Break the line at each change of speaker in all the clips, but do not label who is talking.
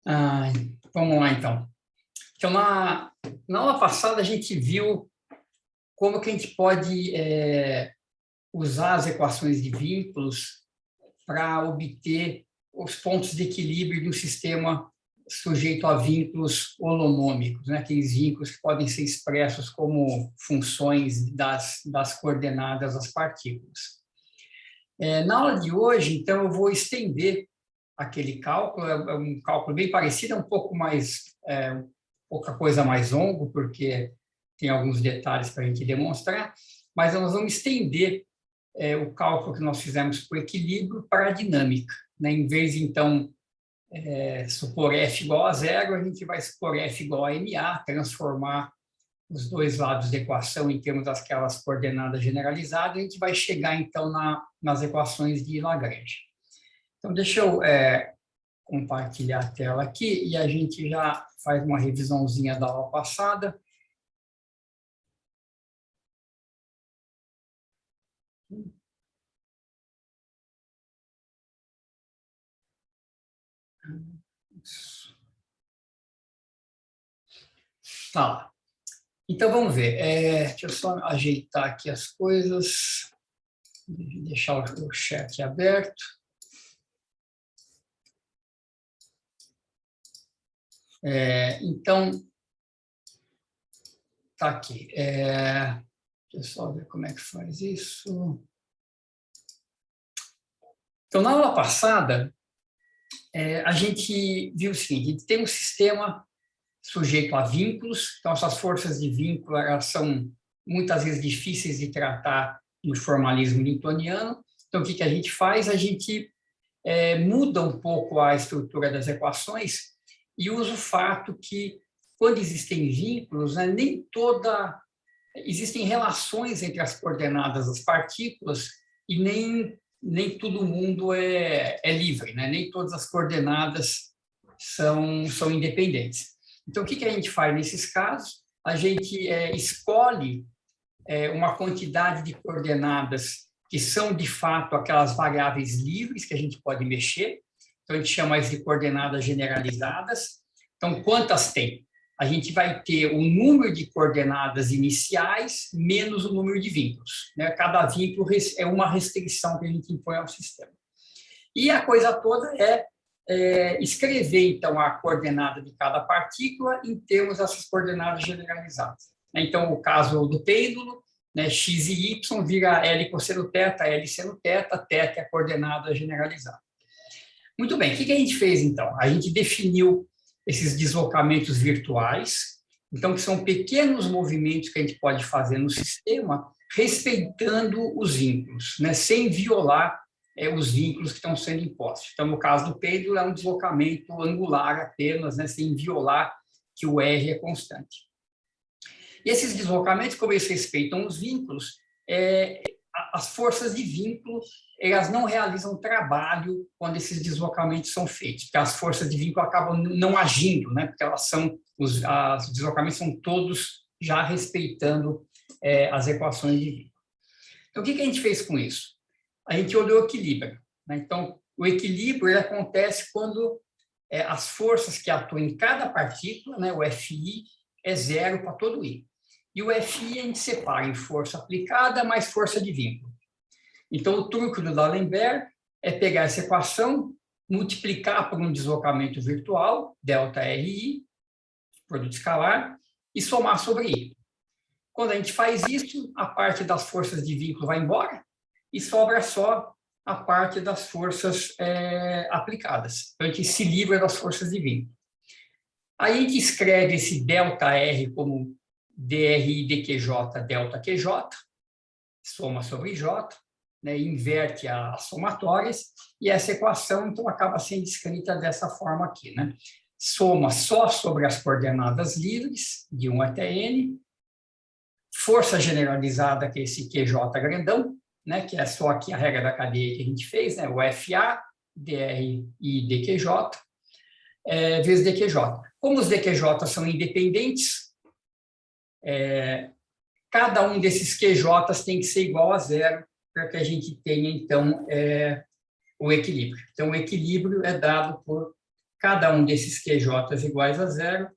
Ah, vamos lá, então. Então, na aula passada, a gente viu como que a gente pode usar as equações de vínculos para obter os pontos de equilíbrio de um sistema sujeito a vínculos holonômicos, né? Aqueles vínculos que podem ser expressos como funções das coordenadas das partículas. Na aula de hoje, então, eu vou estender aquele cálculo, é um cálculo bem parecido, é um pouco mais, pouca coisa mais longo, porque tem alguns detalhes para a gente demonstrar, mas nós vamos estender o cálculo que nós fizemos para o equilíbrio para a dinâmica, né? Em vez de, então, supor F igual a zero, a gente vai supor F igual a MA, transformar os dois lados da equação em termos daquelas coordenadas generalizadas, a gente vai chegar, então, nas equações de Lagrange. Então, deixa eu compartilhar a tela aqui e a gente já faz uma revisãozinha da aula passada. Tá. Então, vamos ver. Deixa eu só ajeitar aqui as coisas. Deixar o chat aberto. Então, tá aqui. Deixa eu só ver como é que faz isso. Então, na aula passada, a gente viu o seguinte: a gente tem um sistema sujeito a vínculos, então essas forças de vínculo elas são muitas vezes difíceis de tratar no formalismo newtoniano. Então, o que a gente faz? A gente muda um pouco a estrutura das equações e usa o fato que, quando existem vínculos, né, existem relações entre as coordenadas das partículas e nem todo mundo é livre, né? Nem todas as coordenadas são independentes. Então, o que a gente faz nesses casos? A gente escolhe uma quantidade de coordenadas que são, de fato, aquelas variáveis livres que a gente pode mexer. Então, a gente chama isso de coordenadas generalizadas. Então, quantas tem? A gente vai ter o número de coordenadas iniciais menos o número de vínculos, né? Cada vínculo é uma restrição que a gente impõe ao sistema. E a coisa toda escrever, então, a coordenada de cada partícula em termos dessas coordenadas generalizadas. Então, o caso do pêndulo, né, x e y vira L cosseno θ, L seno θ, θ é a coordenada generalizada. Muito bem, o que a gente fez, então? A gente definiu esses deslocamentos virtuais, então, que são pequenos movimentos que a gente pode fazer no sistema, respeitando os vínculos, né, sem violar os vínculos que estão sendo impostos. Então, no caso do pêndulo, é um deslocamento angular apenas, né, sem violar que o R é constante. E esses deslocamentos, como eles respeitam os vínculos, as forças de vínculo elas não realizam trabalho quando esses deslocamentos são feitos, porque as forças de vínculo acabam não agindo, né, porque os deslocamentos são todos já respeitando as equações de vínculo. Então, o que a gente fez com isso? A gente olhou o equilíbrio, né? Então, o equilíbrio ele acontece quando as forças que atuam em cada partícula, né, o FI, é zero para todo I. E o FI a gente separa em força aplicada mais força de vínculo. Então, o truque do D'Alembert é pegar essa equação, multiplicar por um deslocamento virtual, ΔRI, produto escalar, e somar sobre I. Quando a gente faz isso, a parte das forças de vínculo vai embora e sobra só a parte das forças aplicadas. Então, a gente se livra das forças de vínculo. Aí a gente escreve esse ΔR como DRI dQj delta QJ, soma sobre J, né, inverte as somatórias, e essa equação, então, acaba sendo escrita dessa forma aqui, né? Soma só sobre as coordenadas livres, de 1 até N, força generalizada, que é esse QJ grandão, né, que é só aqui a regra da cadeia que a gente fez, né, o FA, DRI e dQj, vezes dQj. Como os dQj são independentes, cada um desses QJs tem que ser igual a zero para que a gente tenha, então, o equilíbrio. Então, o equilíbrio é dado por cada um desses QJs iguais a 0,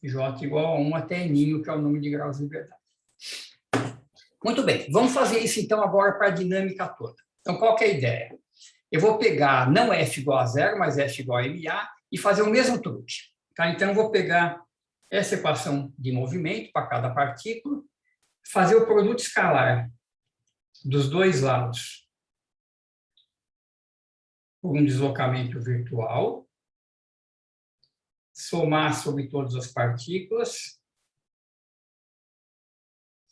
J igual a 1 até N, que é o número de graus de liberdade. Muito bem, vamos fazer isso então agora para a dinâmica toda. Então, qual que é a ideia? Eu vou pegar não F igual a 0, mas F igual a MA e fazer o mesmo truque. Tá? Então, eu vou pegar essa equação de movimento para cada partícula, fazer o produto escalar dos dois lados por um deslocamento virtual, somar sobre todas as partículas,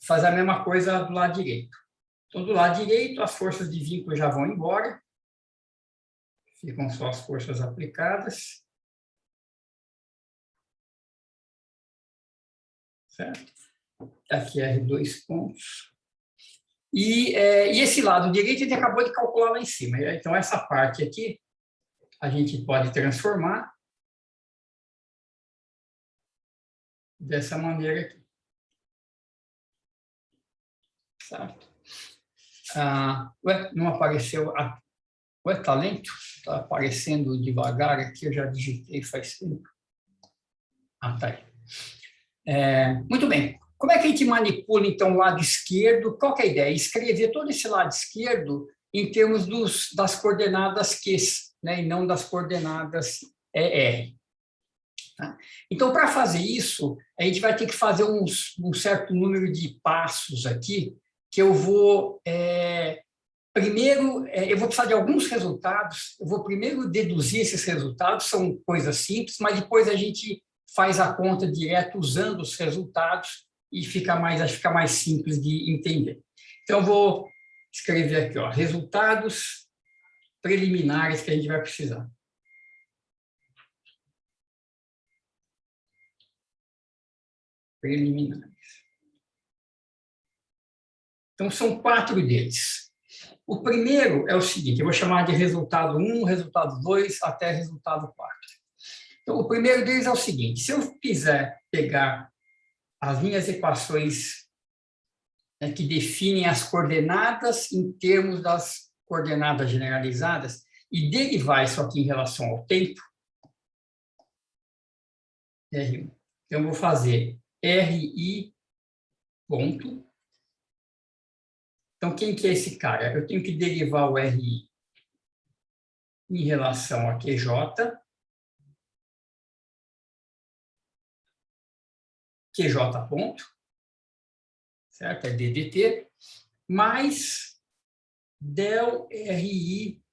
fazer a mesma coisa do lado direito. Então, do lado direito, as forças de vínculo já vão embora, ficam só as forças aplicadas. Certo? Aqui R2 pontos. E esse lado direito, a gente acabou de calcular lá em cima. Então, essa parte aqui, a gente pode transformar dessa maneira aqui. Certo? Ué, não apareceu... Ué, está lento? Está aparecendo devagar aqui, eu já digitei faz tempo. Tá aí. Muito bem. Como é que a gente manipula, então, o lado esquerdo? Qual que é a ideia? Escrever todo esse lado esquerdo em termos das coordenadas Q, né, e não das coordenadas R. Tá? Então, para fazer isso, a gente vai ter que fazer um certo número de passos aqui, que eu vou... Primeiro, eu vou precisar de alguns resultados, eu vou primeiro deduzir esses resultados, são coisas simples, mas depois a gente faz a conta direto usando os resultados e fica mais simples de entender. Então, eu vou escrever aqui, ó, resultados preliminares que a gente vai precisar. Preliminares. Então, são 4 deles. O primeiro é o seguinte, eu vou chamar de resultado 1, resultado 2, até resultado 4. Então, o primeiro deles é o seguinte, se eu quiser pegar as minhas equações, né, que definem as coordenadas em termos das coordenadas generalizadas e derivar isso aqui em relação ao tempo, R1. Então, eu vou fazer RI ponto. Então, quem que é esse cara? Eu tenho que derivar o RI em relação a QJ, QJ ponto, certo? É DDT, mais del RI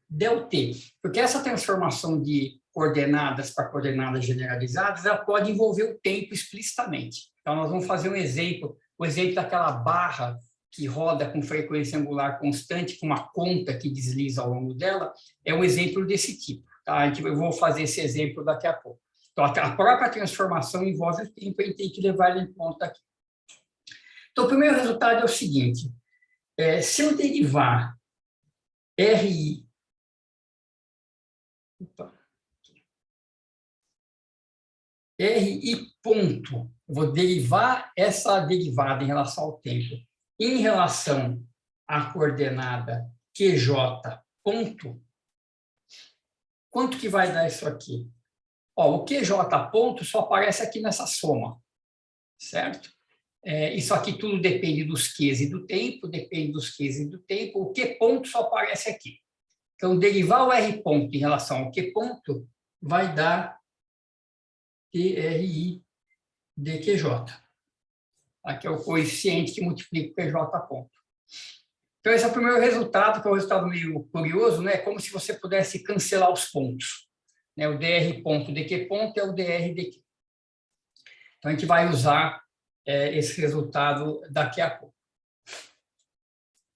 del T. Porque essa transformação de coordenadas para coordenadas generalizadas, ela pode envolver o tempo explicitamente. Então, nós vamos fazer um exemplo, o exemplo daquela barra que roda com frequência angular constante, com uma conta que desliza ao longo dela, é um exemplo desse tipo. Tá? Eu vou fazer esse exemplo daqui a pouco. Então, a própria transformação envolve o tempo, a gente tem que levar ele em conta aqui. Então, o primeiro resultado é o seguinte, se eu derivar RI, RI ponto, eu vou derivar essa derivada em relação ao tempo, em relação à coordenada QJ ponto, quanto que vai dar isso aqui? Ó, o QJ ponto só aparece aqui nessa soma, certo? Isso aqui tudo depende dos Qs e do tempo, depende dos Qs e do tempo, o Q ponto só aparece aqui. Então, derivar o R ponto em relação ao Q ponto vai dar TRI dQJ. Aqui é o coeficiente que multiplica o PJ ponto. Então, esse é o primeiro resultado, que é um resultado meio curioso, né? É como se você pudesse cancelar os pontos. Né? O dr ponto dq ponto é o dr dq. Então, a gente vai usar esse resultado daqui a pouco.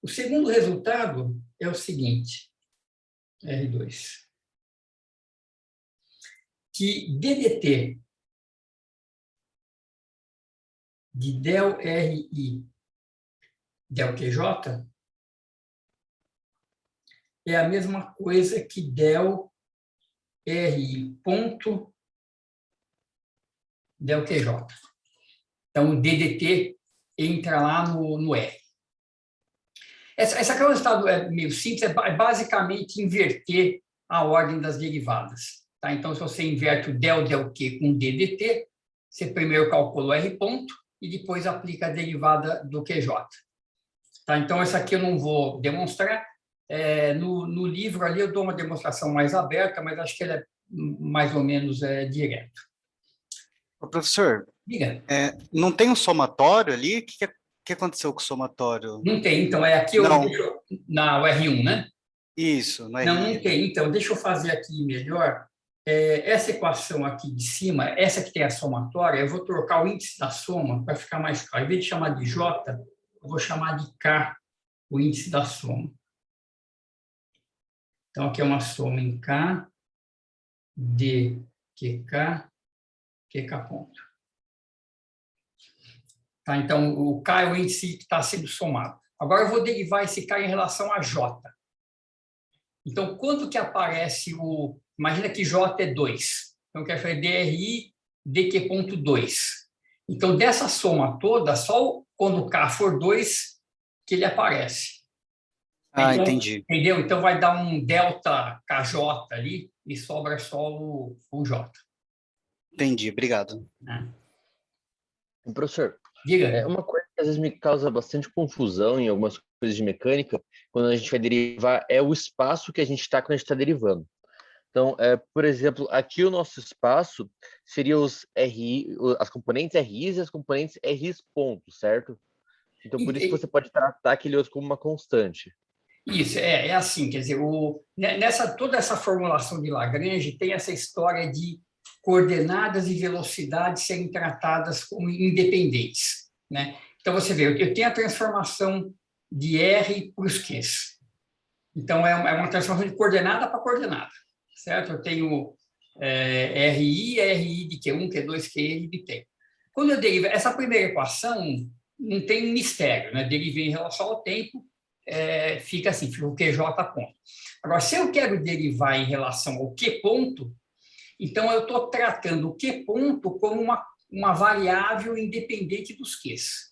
O segundo resultado é o seguinte, R2, que DDT de del RI del QJ é a mesma coisa que del RI ponto del QJ. Então, o DDT entra lá no R. Essa aqui é um resultado meio simples, é basicamente inverter a ordem das derivadas. Tá? Então, se você inverte o del Q com ddt, você primeiro calcula o R ponto e depois aplica a derivada do QJ. Tá? Então, essa aqui eu não vou demonstrar. No livro ali eu dou uma demonstração mais aberta, mas acho que ela é mais ou menos direto.
Ô, professor,
Diga.
não tem um somatório ali? O que aconteceu com o somatório?
Não tem, então aqui eu
Não.
deixo na R1, né?
Isso, no
Não,
RI.
não tem. Então, deixa eu fazer aqui melhor. Essa equação aqui de cima, essa que tem a somatória, eu vou trocar o índice da soma para ficar mais claro. Em vez de chamar de J, eu vou chamar de K, o índice da soma. Então, aqui é uma soma em K, D, QK, QK ponto. Tá? Então, o K é o índice que está sendo somado. Agora, eu vou derivar esse K em relação a J. Então, quando que aparece o... Imagina que J é 2. Então, eu quero fazer DRI, DQ.2. Então, dessa soma toda, só quando o K for 2 que ele aparece.
Ah,
Então,
entendi.
entendeu? Então, vai dar um delta KJ ali e sobra só o J.
Entendi, obrigado.
Professor,
Diga.
uma coisa que às vezes me causa bastante confusão em algumas coisas de mecânica, quando a gente vai derivar, é o espaço que a gente está quando a gente está derivando. Então, por exemplo, aqui o nosso espaço seria os RI, as componentes RIs e as componentes RIs pontos, certo? Então, por isso que você pode tratar aquele outro como uma constante.
Isso, é assim, quer dizer, toda essa formulação de Lagrange tem essa história de coordenadas e velocidades serem tratadas como independentes, né? Então, você vê, eu tenho a transformação de R para os Qs. Então, é uma transformação de coordenada para coordenada, certo? Eu tenho RI de Q1, Q2, Qn de T. Quando eu derivo, essa primeira equação não tem mistério, né? Derivei em relação ao tempo, fica assim, fica o QJ ponto. Agora, se eu quero derivar em relação ao Q ponto, então eu estou tratando o Q ponto como uma variável independente dos Qs.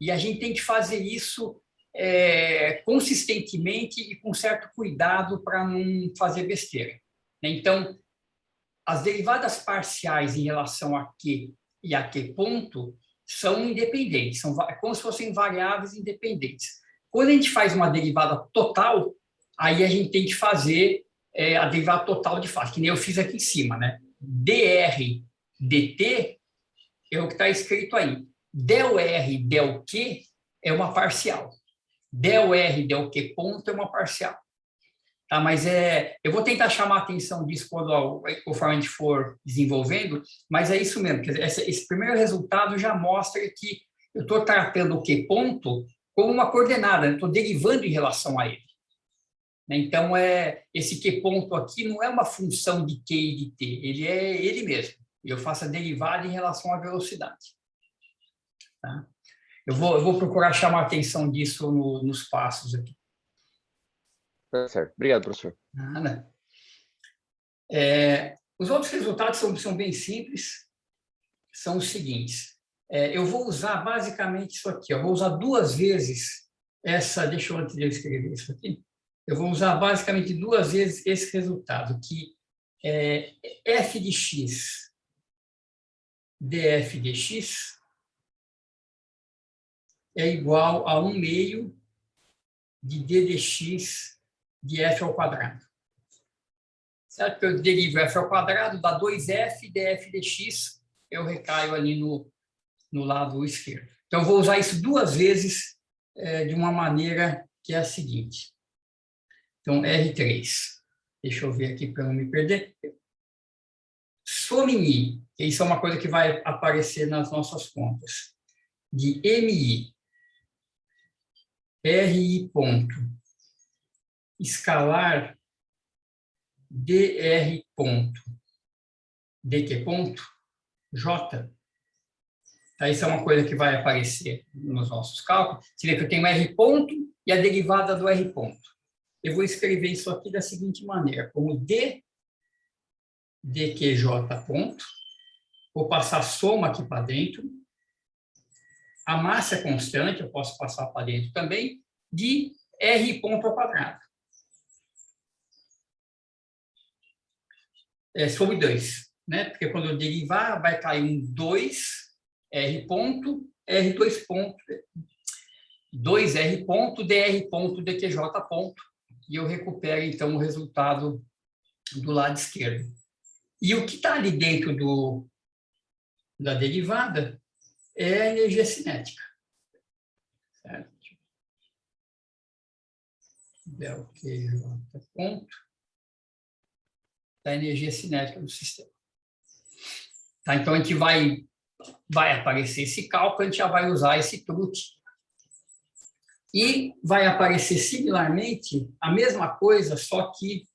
E a gente tem que fazer isso consistentemente e com certo cuidado para não fazer besteira. Então, as derivadas parciais em relação a Q e a Q ponto são independentes, são como se fossem variáveis independentes. Quando a gente faz uma derivada total, aí a gente tem que fazer a derivada total de fato, que nem eu fiz aqui em cima, né? dr dt é o que está escrito aí. Del R, del Q é uma parcial. Del R, del Q ponto é uma parcial. Tá, mas eu vou tentar chamar a atenção disso conforme a gente for desenvolvendo, mas é isso mesmo. Quer dizer, esse primeiro resultado já mostra que eu estou tratando o Q ponto como uma coordenada, estou derivando em relação a ele. Então, esse Q ponto aqui não é uma função de Q e de T, ele é ele mesmo. Eu faço a derivada em relação à velocidade. Tá? Eu vou procurar chamar a atenção disso nos passos aqui.
Tá certo. Obrigado, professor.
Nada. Os outros resultados são bem simples, são os seguintes. Eu vou usar basicamente isso aqui. Eu vou usar duas vezes deixa eu antes de eu escrever isso aqui. Eu vou usar basicamente duas vezes esse resultado, que f de x df de x é igual a 1 meio de d de x de f ao quadrado. Certo? Que eu derivo f ao quadrado, dá 2f, df de x, eu recaio ali no lado esquerdo. Então, eu vou usar isso duas vezes de uma maneira que é a seguinte. Então, R3. Deixa eu ver aqui para não me perder. Some-i, que isso é uma coisa que vai aparecer nas nossas contas, de MI, RI ponto, escalar DR ponto, DQ ponto, J. Tá, isso é uma coisa que vai aparecer nos nossos cálculos. Você vê que eu tenho R ponto e a derivada do R ponto. Eu vou escrever isso aqui da seguinte maneira, como D dqj ponto, vou passar a soma aqui para dentro, a massa é constante, eu posso passar para dentro também, de R ponto ao quadrado. sobre 2, né? Porque quando eu derivar, vai cair um 2, R ponto, R2 ponto, 2R ponto, DR ponto, DQJ ponto, e eu recupero, então, o resultado do lado esquerdo. E o que está ali dentro da derivada é a energia cinética. Certo? Del QJ ponto da energia cinética do sistema. Tá? Então, a gente vai aparecer esse cálculo, a gente já vai usar esse truque. E vai aparecer similarmente a mesma coisa, só que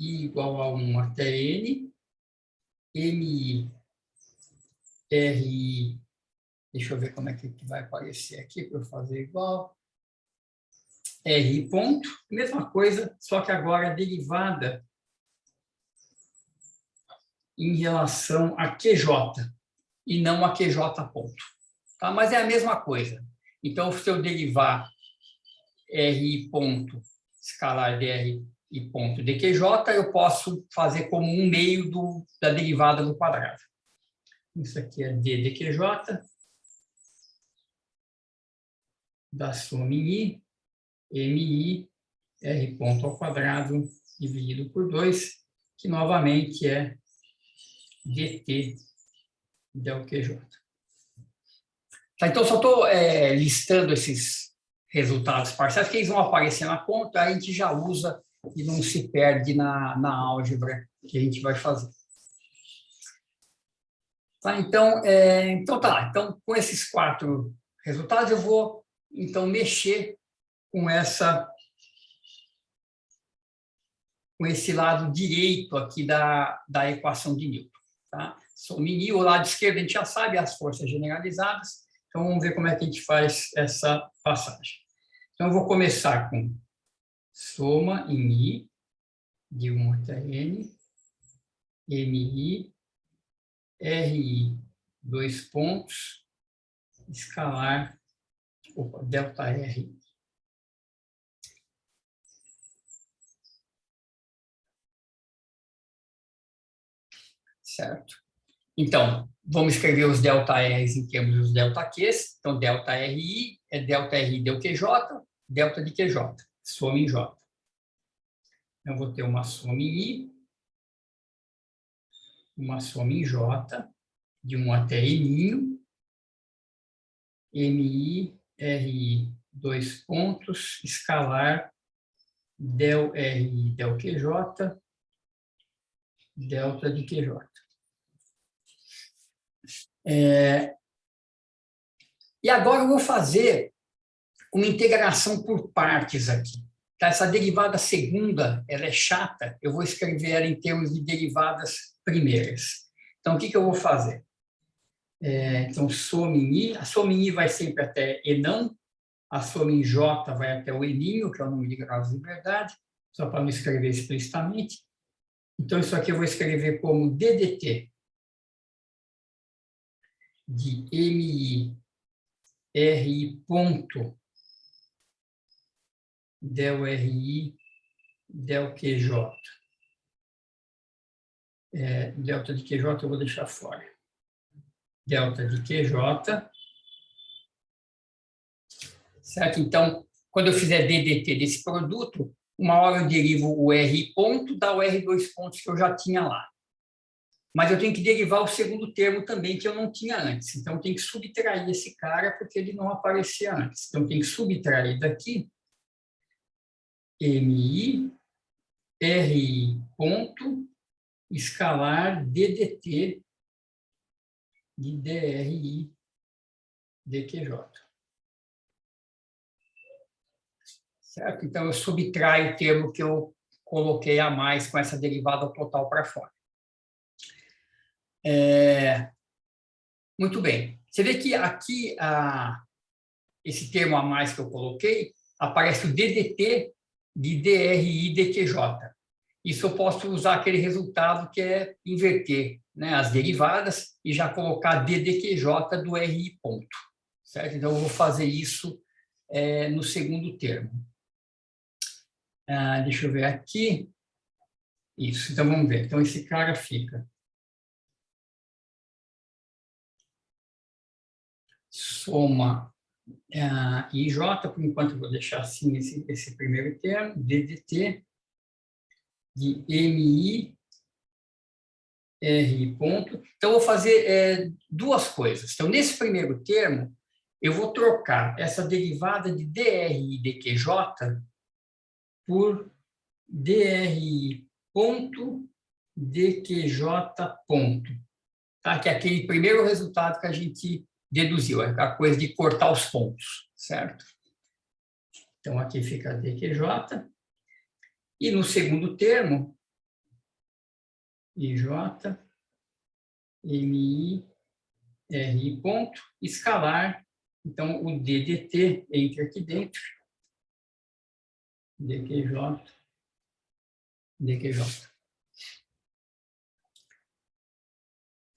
I igual a 1 até N, MI, RI, deixa eu ver como é que vai aparecer aqui para eu fazer igual, RI ponto, mesma coisa, só que agora derivada em relação a QJ, e não a QJ ponto. Tá? Mas é a mesma coisa. Então, se eu derivar RI ponto escalar DR e ponto DQJ, eu posso fazer como 1/2 da derivada do quadrado. Isso aqui é D DQJ da soma em I, MI, R ponto ao quadrado dividido por 2, que novamente é DT del QJ. Tá, então, só estou listando esses resultados parciais, que eles vão aparecer na conta, aí a gente já usa e não se perde na álgebra que a gente vai fazer. Tá, então, tá. Então, com esses 4 resultados, eu vou, então, mexer com esse lado direito aqui da equação de Newton. Tá? Soma em I, o lado esquerdo a gente já sabe, as forças generalizadas. Então, vamos ver como é que a gente faz essa passagem. Então, eu vou começar com soma em I, de 1 até N, MI, RI, 2 pontos, escalar, delta R. Certo? Então, vamos escrever os delta R's em termos dos delta Q's. Então, delta RI é delta RI del QJ, delta de QJ, soma em J. Eu vou ter uma soma em I, uma soma em J, de 1 até N, MI, RI, 2 pontos, escalar, del RI, del QJ, delta de QJ. E agora eu vou fazer uma integração por partes aqui. Tá? Essa derivada segunda, ela é chata, eu vou escrever ela em termos de derivadas primeiras. Então, o que eu vou fazer? Então, soma em I, a soma em I vai sempre até Enão, a soma em J vai até o Eninho, que é o número de graus de liberdade, só para não escrever explicitamente. Então, isso aqui eu vou escrever como DDT de MI, RI ponto, del RI, del QJ. Delta de QJ eu vou deixar fora. Delta de QJ. Certo? Então, quando eu fizer DDT desse produto, uma hora eu derivo o R ponto, dá o R2 pontos que eu já tinha lá. Mas eu tenho que derivar o segundo termo também, que eu não tinha antes. Então, eu tenho que subtrair esse cara, porque ele não aparecia antes. Então, eu tenho que subtrair daqui MI, RI ponto, escalar DDT de DRI DQJ. Certo? Então, eu subtraio o termo que eu coloquei a mais com essa derivada total para fora. Muito bem. Você vê que aqui, esse termo a mais que eu coloquei, aparece o DDT de DRI DQJ. Isso eu posso usar aquele resultado que é inverter, né, as derivadas e já colocar DDQJ do RI ponto. Certo? Então, eu vou fazer isso no segundo termo. Deixa eu ver aqui. Isso, então vamos ver. Então, esse cara fica soma IJ, por enquanto eu vou deixar assim esse primeiro termo, DDT de MI, R ponto. Então, eu vou fazer duas coisas. Então, nesse primeiro termo, eu vou trocar essa derivada de DRI dQJ por DRI ponto dQJ ponto, tá? Que é aquele primeiro resultado que a gente deduziu, a coisa de cortar os pontos, certo? Então, aqui fica dQJ. E no segundo termo, IJ, MI, RI ponto, escalar. Então, o DDT entra aqui dentro, dQJ, dQJ.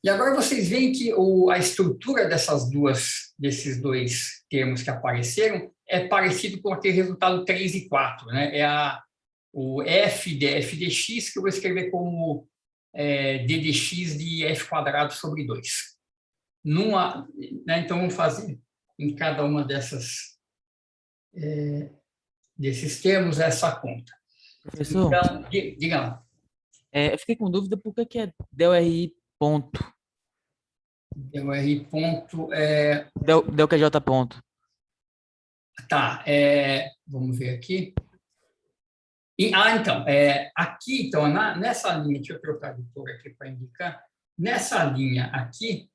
E agora vocês veem que a estrutura desses dois termos que apareceram é parecido com aquele resultado 3 e 4, né? O f de f de x, que eu vou escrever como ddx de f quadrado sobre 2. Né? Então, vamos fazer em cada uma desses termos essa conta.
Professor,
Então, diga lá.
eu fiquei com dúvida por que é del RI ponto,
Del R ponto
del QJ ponto.
Tá, vamos ver aqui. Então, aqui, então, nessa linha, deixa eu trocar de cor aqui para indicar, nessa linha aqui,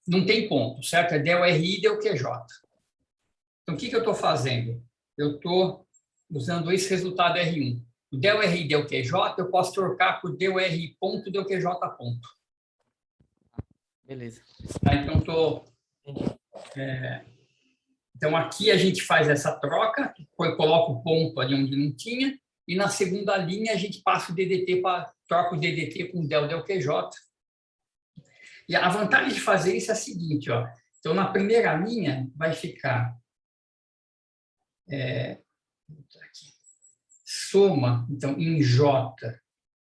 não tem ponto, certo? É del RI e del QJ. Então, o que eu estou fazendo? Eu estou usando esse resultado R1. O del RI e del QJ, eu posso trocar por del RI ponto, del QJ ponto.
Beleza.
Tá? Então, então, aqui a gente faz essa troca, coloca o ponto ali onde não tinha, e na segunda linha a gente passa o DDT, troca o DDT com del QJ. E a vantagem de fazer isso é a seguinte, ó. Então, na primeira linha vai ficar soma, então, em J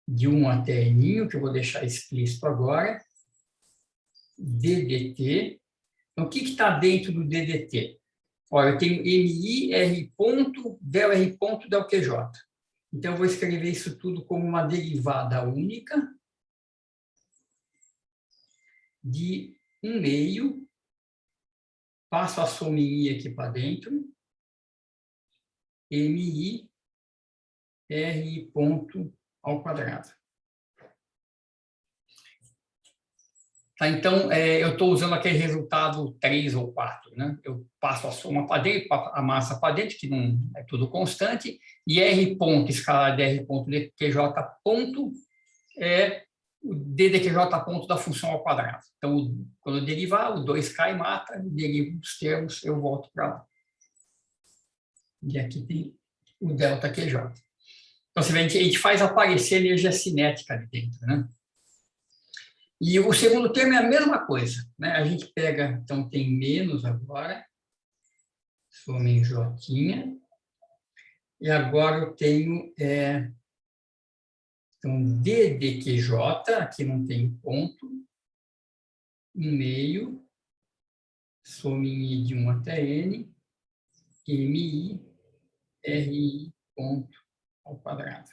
de 1 até N, que eu vou deixar explícito agora, DDT. Então, o que está dentro do DDT? Olha, eu tenho MI, R ponto, del ponto, del QJ. Então, eu vou escrever isso tudo como uma derivada única de 1 meio, passo a soma em I aqui para dentro, MI, R ponto ao quadrado. Tá, então, eu estou usando aquele resultado 3 ou 4. Né? Eu passo a soma para dentro, a massa para dentro, que não é tudo constante, e R ponto escalar de R ponto de QJ ponto é o d de QJ ponto da função ao quadrado. Então, quando eu derivar, o 2 cai e mata, derivo os termos, eu volto para lá. E aqui tem o delta QJ. Então, você vê, a gente faz aparecer energia cinética ali dentro, né? E o segundo termo é a mesma coisa, né? A gente pega, então, tem menos agora, soma em J, e agora eu tenho, então, D de QJ, aqui não tem ponto, 1 meio, soma em I de 1 até N, MI, RI, ponto ao quadrado.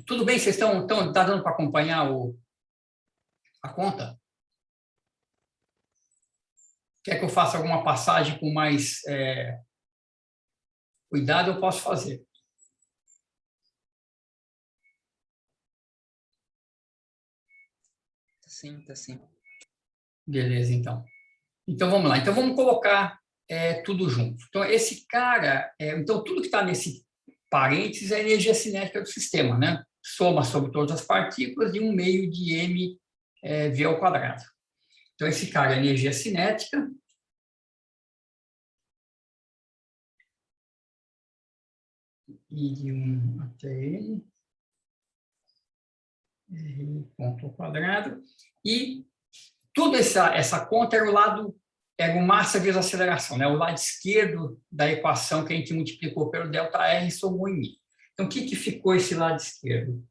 Tudo bem? Vocês tá dando para acompanhar a conta? Quer que eu faça alguma passagem com mais cuidado? Eu posso fazer.
Sim, tá sim.
Beleza, então. Então, vamos lá. Então, vamos colocar tudo junto. Então, esse cara... então, tudo que está nesse parênteses é a energia cinética do sistema, né? Soma sobre todas as partículas de 1 meio de m v ao quadrado. Então, esse cara é energia cinética. I de 1 até N. R ponto ao quadrado. E toda essa conta era o lado era o massa vezes aceleração, né? O lado esquerdo da equação que a gente multiplicou pelo ΔR e somou em I. Então, o que ficou esse lado esquerdo?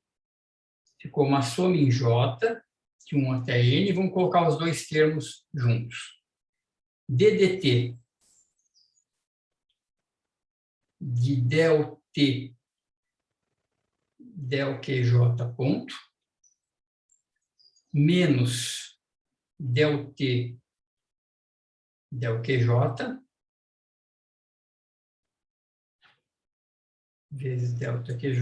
Ficou uma soma em J, de 1 até N, vamos colocar os dois termos juntos. ddt de ΔT ΔQJ ponto, menos ΔT ΔQJ, vezes ΔQJ,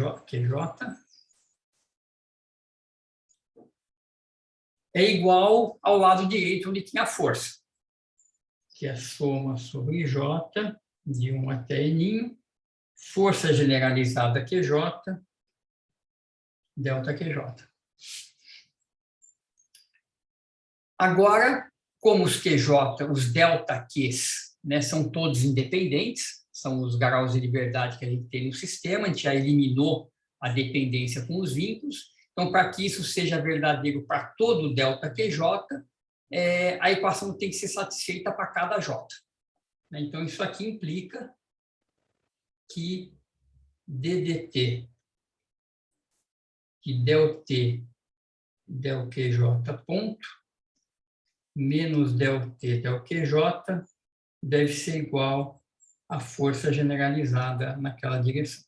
é igual ao lado direito, onde tinha a força, que é a soma sobre J, de 1 até N, força generalizada QJ, ΔQJ. Agora, como os QJ, os ΔQs, né, são todos independentes, são os graus de liberdade que a gente tem no sistema, a gente já eliminou a dependência com os vínculos. Então, para que isso seja verdadeiro para todo ΔQJ, a equação tem que ser satisfeita para cada J. Então, isso aqui implica que ddt de ΔT ΔQJ ponto menos ΔT ΔQJ deve ser igual à força generalizada naquela direção.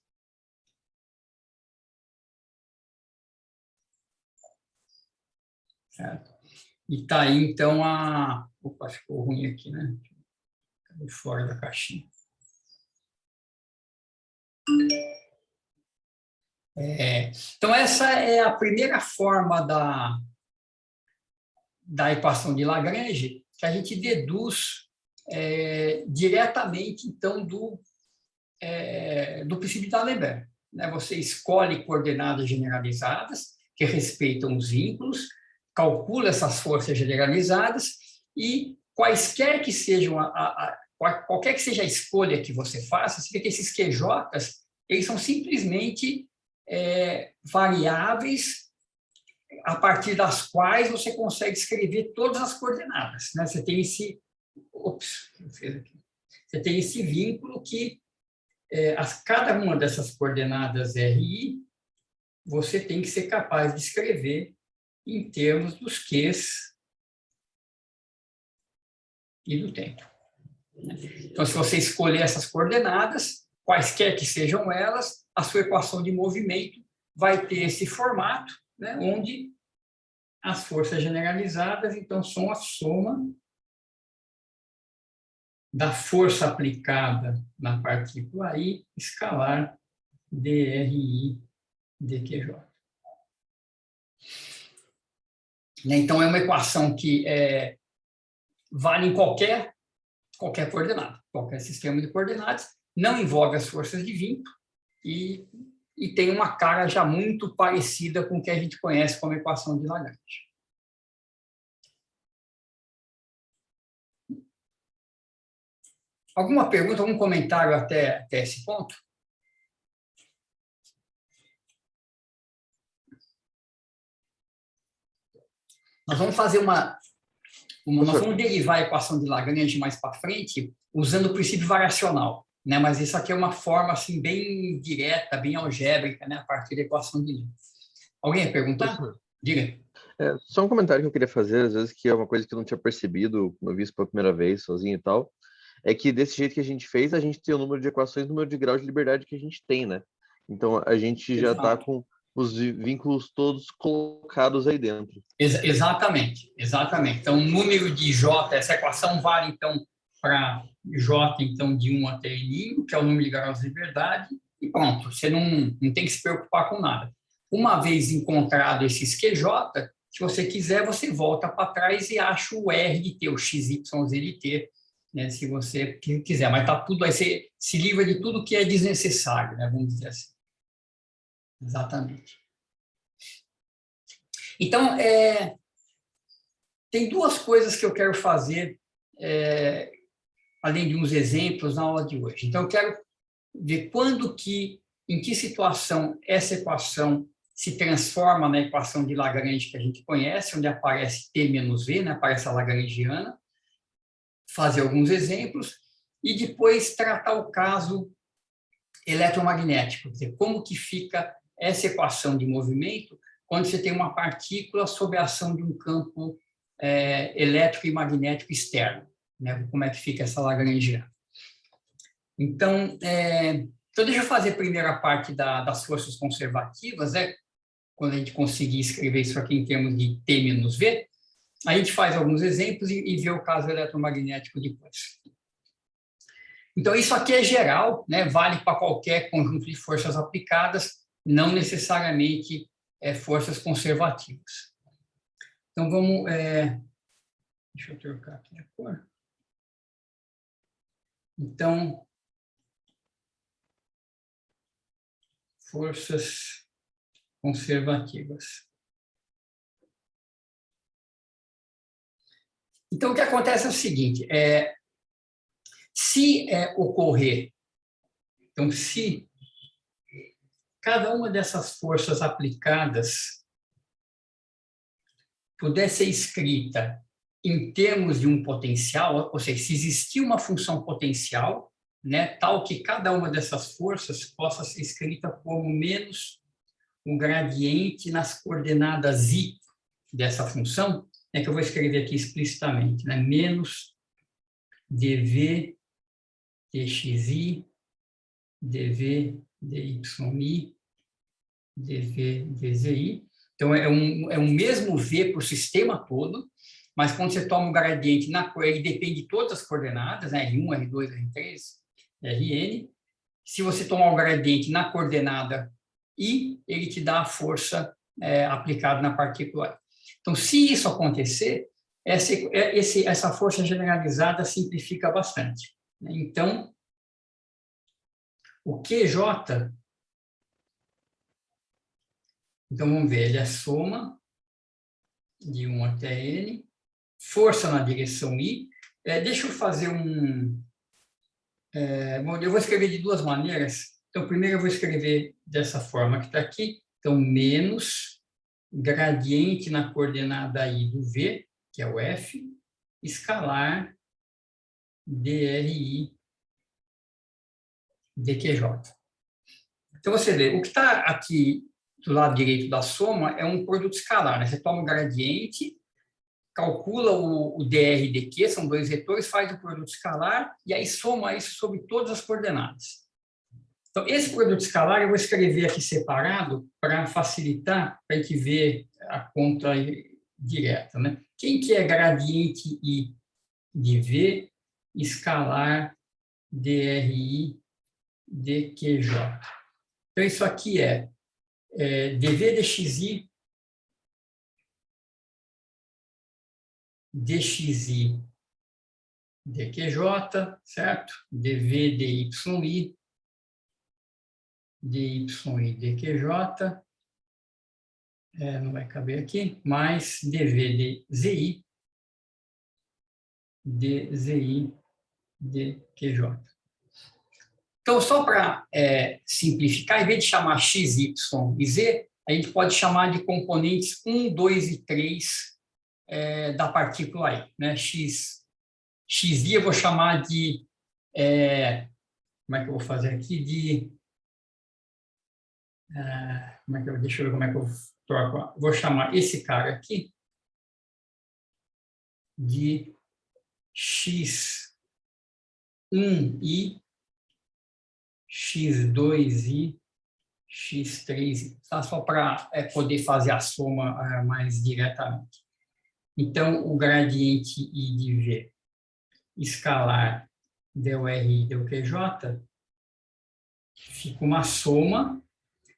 Certo? E está aí, então, a... Opa, ficou ruim aqui, né? Ficou fora da caixinha. Então, essa é a primeira forma da equação de Lagrange, que a gente deduz diretamente, então, do princípio de D'Alembert, né? Você escolhe coordenadas generalizadas que respeitam os vínculos, calcula essas forças generalizadas e quaisquer que sejam qualquer que seja a escolha que você faça, você vê que esses QJs, eles são simplesmente variáveis a partir das quais você consegue escrever todas as coordenadas, né? Você tem esse vínculo que cada uma dessas coordenadas RI você tem que ser capaz de escrever em termos dos Qs e do tempo. Então, se você escolher essas coordenadas, quaisquer que sejam elas, a sua equação de movimento vai ter esse formato, né, onde as forças generalizadas, então, são a soma da força aplicada na partícula I, escalar dRI dQJ. Então, é uma equação que vale em qualquer coordenada, qualquer sistema de coordenadas, não envolve as forças de vínculo e tem uma cara já muito parecida com o que a gente conhece como equação de Lagrange. Alguma pergunta, algum comentário até esse ponto? Nós vamos fazer nós vamos derivar a equação de Lagrange mais para frente usando o princípio variacional, né? Mas isso aqui é uma forma assim bem direta, bem algébrica, né? A partir da equação de Lie. Alguém ia perguntar? Diga.
Só um comentário que eu queria fazer, às vezes, que é uma coisa que eu não tinha percebido quando eu vi isso pela primeira vez, sozinho e tal, é que desse jeito que a gente fez, a gente tem o número de equações, o número de graus de liberdade que a gente tem, né? Então, a gente já está com os vínculos todos colocados aí dentro.
Exatamente. Então, o número de J, essa equação vale, então, para J, então, de 1 até N, que é o número de graus de liberdade, e pronto, você não tem que se preocupar com nada. Uma vez encontrado esses QJ, se você quiser, você volta para trás e acha o R de T, o XYZ de T, né, se você quiser, mas tá tudo aí, você se livra de tudo que é desnecessário, né, vamos dizer assim. Exatamente. Então, tem duas coisas que eu quero fazer, além de uns exemplos, na aula de hoje. Então, eu quero ver em que situação essa equação se transforma na equação de Lagrange que a gente conhece, onde aparece T menos V, né, aparece a lagrangiana. fazer alguns exemplos e depois tratar o caso eletromagnético, quer dizer, como que fica essa equação de movimento quando você tem uma partícula sob a ação de um campo elétrico e magnético externo, né? Como é que fica essa Lagrangiana. Então, deixa eu fazer primeiro a parte das forças conservativas, né? Quando a gente conseguir escrever isso aqui em termos de T menos V, a gente faz alguns exemplos e vê o caso eletromagnético depois. Então, isso aqui é geral, né? Vale para qualquer conjunto de forças aplicadas, não necessariamente forças conservativas. Então, vamos... deixa eu trocar aqui de cor. Então, forças conservativas. Então, o que acontece é o seguinte, se ocorrer, então, se cada uma dessas forças aplicadas puder ser escrita em termos de um potencial, ou seja, se existir uma função potencial, né, tal que cada uma dessas forças possa ser escrita como menos um gradiente nas coordenadas i dessa função, que eu vou escrever aqui explicitamente, né, menos dv dxi, dv dy, dv dzi. Então, é um mesmo v para o sistema todo, mas quando você toma um gradiente ele depende de todas as coordenadas, né, R1, R2, R3, Rn. Se você tomar um gradiente na coordenada I, ele te dá a força aplicada na partícula. Então, se isso acontecer, essa força generalizada simplifica bastante. Então, o QJ, então vamos ver, ele é a soma de 1 até N, força na direção I. Deixa eu fazer bom, eu vou escrever de duas maneiras. Então, primeiro eu vou escrever dessa forma que está aqui. Então, menos gradiente na coordenada I do V, que é o F, escalar DRI dQJ. Então, você vê, o que está aqui do lado direito da soma é um produto escalar, né? Você toma o gradiente, calcula o dr e dq, são dois vetores, faz o produto escalar e aí soma isso sobre todas as coordenadas. Então, esse produto escalar eu vou escrever aqui separado para facilitar, para a gente ver a conta direta, né? Quem que é gradiente I de V escalar DRI dQJ? Então, isso aqui é dV dxi dxi dQJ, certo? dV dyi dQJ, não vai caber aqui, mais dV dzi dzi dQJ. Então, só para simplificar, em vez de chamar x, y e z, a gente pode chamar de componentes 1, 2 e 3 da partícula aí, né? xi eu vou chamar de, como é que eu vou fazer aqui, deixa eu ver como é que eu troco, vou chamar esse cara aqui de x1i, x2i, x3i, tá? Só para poder fazer a soma mais diretamente. Então, o gradiente I de V escalar dURI dQJ fica uma soma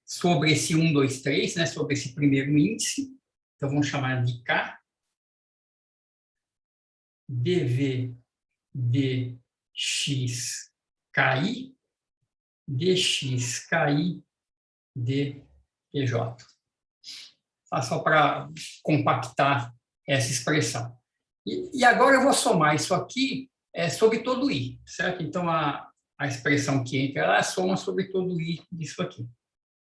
sobre esse 1, 2, 3, né, sobre esse primeiro índice, então vamos chamar de K, dV dxKi, dxKi dQJ. Tá? Só para compactar essa expressão. E agora eu vou somar isso aqui sobre todo I, certo? Então, a expressão que entra ela soma sobre todo I disso aqui.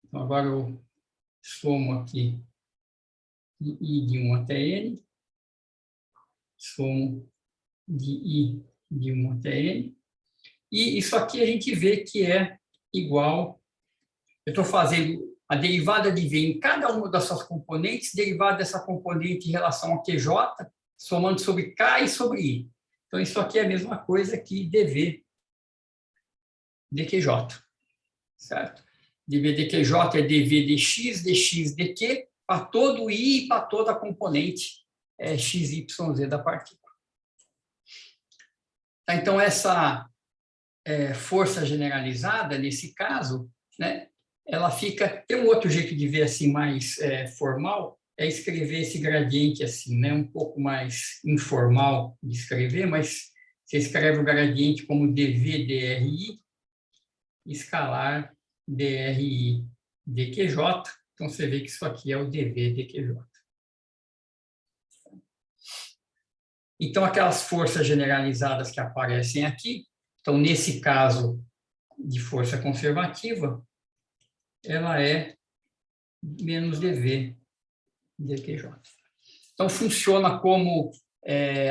Então, agora eu somo aqui I de 1 até N, somo de I de 1 até n. E isso aqui a gente vê que é igual... Eu estou fazendo a derivada de V em cada uma das suas componentes, derivada dessa componente em relação a QJ, somando sobre K e sobre I. Então, isso aqui é a mesma coisa que dV dQJ, certo? dV dQJ é dV dx, dx dq, para todo I e para toda a componente XYZ da partícula. Tá, então, essa força generalizada, nesse caso, né, ela fica... Tem um outro jeito de ver assim, mais formal, é escrever esse gradiente assim, né, um pouco mais informal de escrever, mas você escreve o gradiente como dV dRI, escalar dRI dQJ, então você vê que isso aqui é o dV dQJ. Então, aquelas forças generalizadas que aparecem aqui, então, nesse caso de força conservativa, ela é menos dV dQJ. Então, funciona como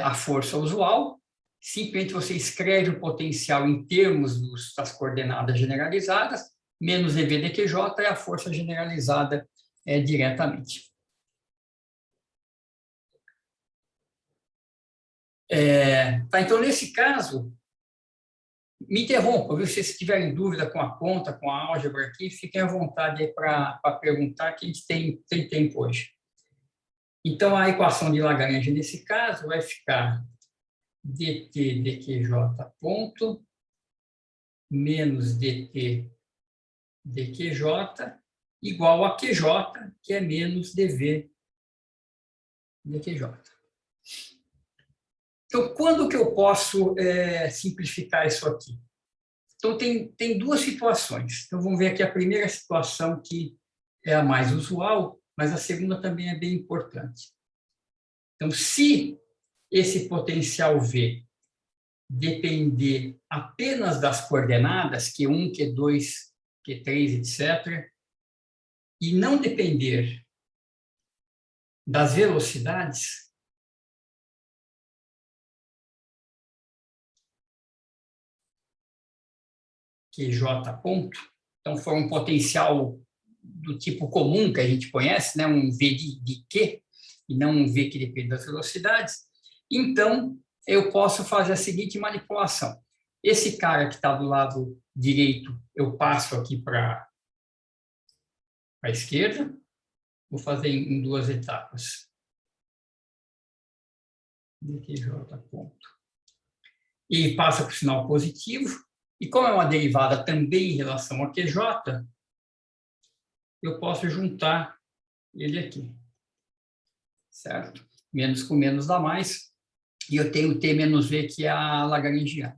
a força usual, simplesmente você escreve o potencial em termos das coordenadas generalizadas, menos dV dQJ é a força generalizada diretamente. Tá, então, nesse caso, me interrompa, viu? Se vocês tiverem dúvida com a conta, com a álgebra aqui, fiquem à vontade para perguntar, que a gente tem tempo hoje. Então, a equação de Lagrange, nesse caso, vai ficar dt dqj ponto menos dt dqj igual a qj, que é menos dv dqj. Então, quando que eu posso simplificar isso aqui? Então, tem duas situações. Então, vamos ver aqui a primeira situação, que é a mais usual, mas a segunda também é bem importante. Então, se esse potencial V depender apenas das coordenadas, Q1, Q2, Q3, etc., e não depender das velocidades, QJ ponto, então for um potencial do tipo comum que a gente conhece, né, um V de Q, e não um V que depende das velocidades, então eu posso fazer a seguinte manipulação. Esse cara que está do lado direito, eu passo aqui para a esquerda, vou fazer em duas etapas. dqj ponto. E passa para o sinal positivo, e como é uma derivada também em relação a QJ, eu posso juntar ele aqui, certo? Menos com menos dá mais, e eu tenho T menos V, que é a lagrangiana.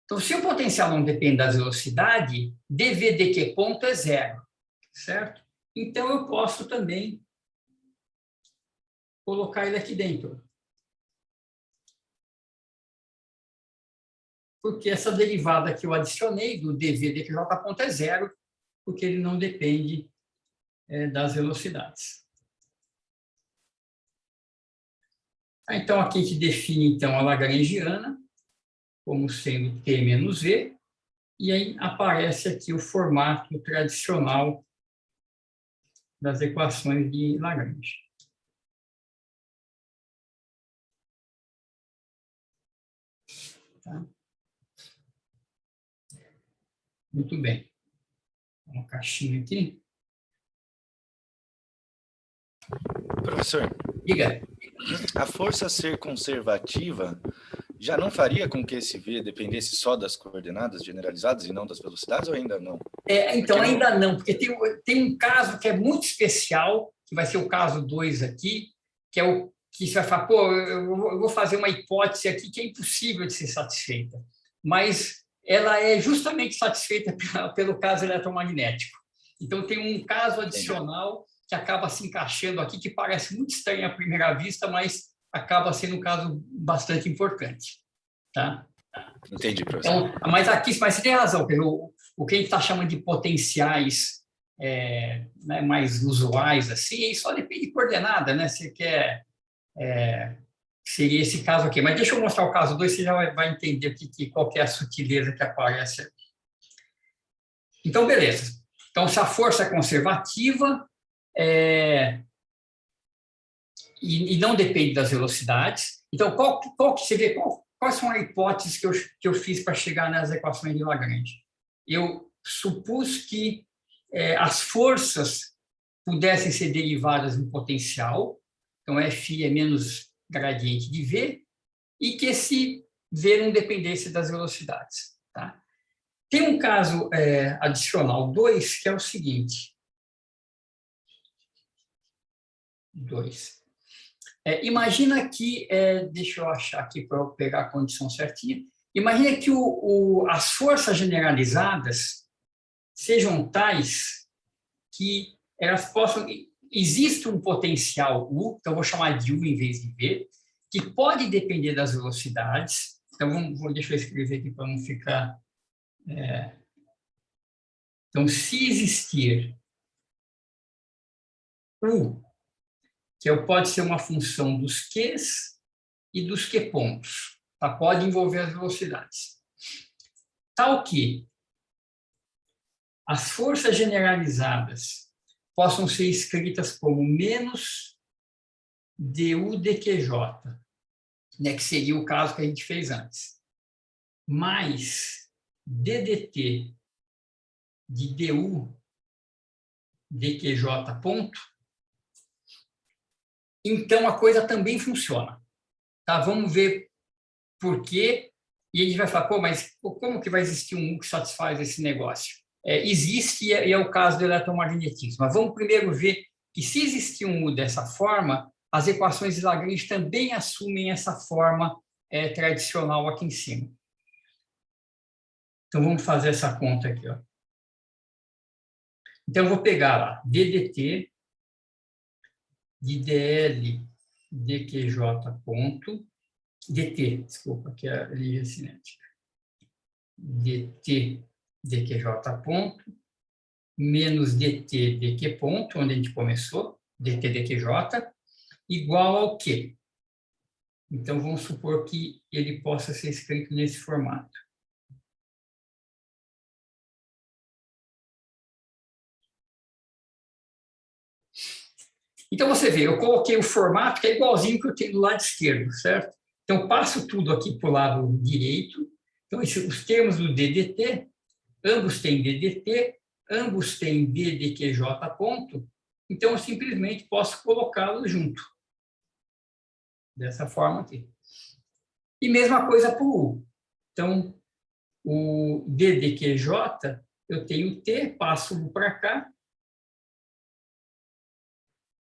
Então, se o potencial não depende da velocidade, dV dq ponto é zero, certo? Então, eu posso também colocar ele aqui dentro. Porque essa derivada que eu adicionei do dV dqj ponto é zero, porque ele não depende das velocidades. Então, aqui a gente define então, a lagrangiana como sendo T menos V, e aí aparece aqui o formato tradicional das equações de Lagrange. Tá? Muito bem. Uma caixinha aqui.
Professor,
Diga.
a força ser conservativa já não faria com que esse V dependesse só das coordenadas generalizadas e não das velocidades, ou ainda não?
Então, ainda não, porque tem um caso que é muito especial, que vai ser o caso 2 aqui, que é o que você vai falar, pô, eu vou fazer uma hipótese aqui que é impossível de ser satisfeita, mas ela é justamente satisfeita pelo caso eletromagnético. Então, tem um caso adicional que acaba se encaixando aqui, que parece muito estranho à primeira vista, mas acaba sendo um caso bastante importante. Tá?
Entendi, professor.
Então, mas você tem razão, o que a gente está chamando de potenciais né, mais usuais, assim, aí só depende de coordenada, né? Você quer seria esse caso aqui. Mas deixa eu mostrar o caso 2, você já vai entender aqui qual que é a sutileza que aparece aqui. Então, beleza. Então, se a força é conservativa e não depende das velocidades, então, qual que seria, quais são as hipóteses que eu fiz para chegar nas equações de Lagrange? Eu supus que as forças pudessem ser derivadas do potencial, então, Fi é menos gradiente de V, e que esse V não dependesse das velocidades. Tá? Tem um caso adicional 2, que é o seguinte. 2. Imagina que, deixa eu achar aqui para eu pegar a condição certinha, imagina que as forças generalizadas sejam tais que elas possam... Existe um potencial U, então eu vou chamar de U em vez de V, que pode depender das velocidades. Então, deixa eu escrever aqui para não ficar... Então, se existir U, que pode ser uma função dos Qs e dos Q pontos, tá? Pode envolver as velocidades. Tal que as forças generalizadas possam ser escritas como menos du dqj, né, que seria o caso que a gente fez antes, mais ddt de du dqj ponto, então a coisa também funciona. Tá? Vamos ver por quê, e a gente vai falar, mas como que vai existir um U que satisfaz esse negócio? Existe, e é o caso do eletromagnetismo. Mas vamos primeiro ver que, se existir um U dessa forma, as equações de Lagrange também assumem essa forma tradicional aqui em cima. Então, vamos fazer essa conta aqui. Ó. Então, eu vou pegar lá, ddt de dl dqj ponto, dt, desculpa, que é a linha cinética, dt dqj ponto, menos dt dq ponto, onde a gente começou, dt dqj, igual ao quê? Então, vamos supor que ele possa ser escrito nesse formato. Então, você vê, eu coloquei o formato que é igualzinho que eu tenho do lado esquerdo, certo? Então, passo tudo aqui para o lado direito. Então, os termos do DDT, ambos têm DDT, ambos têm DDQJ ponto, então eu simplesmente posso colocá-los junto. Dessa forma aqui. E mesma coisa para o U. Então, o DDQJ, eu tenho T, passo o U para cá,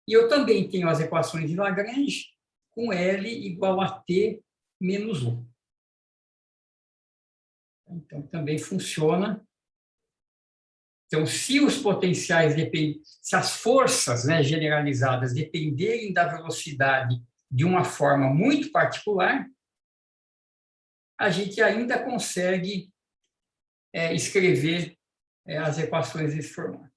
e eu também tenho as equações de Lagrange com L igual a T menos U. Então, também funciona. Então, se os potenciais se as forças, né, generalizadas dependerem da velocidade de uma forma muito particular, a gente ainda consegue escrever as equações desse formato.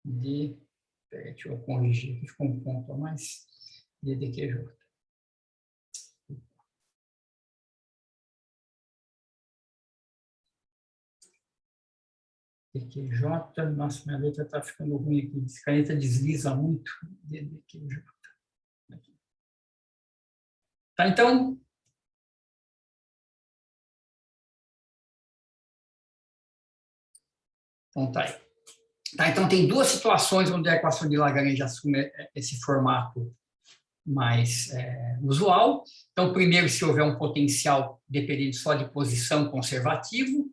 Deixa eu corrigir aqui, ficou um ponto a mais, dqj. dqj, nossa, minha letra está ficando ruim aqui, essa caneta desliza muito, dqj. Tá, então... Então, tá aí. Tá, então, tem duas situações onde a equação de Lagrange assume esse formato mais usual. Então, primeiro, se houver um potencial dependendo só de posição conservativo.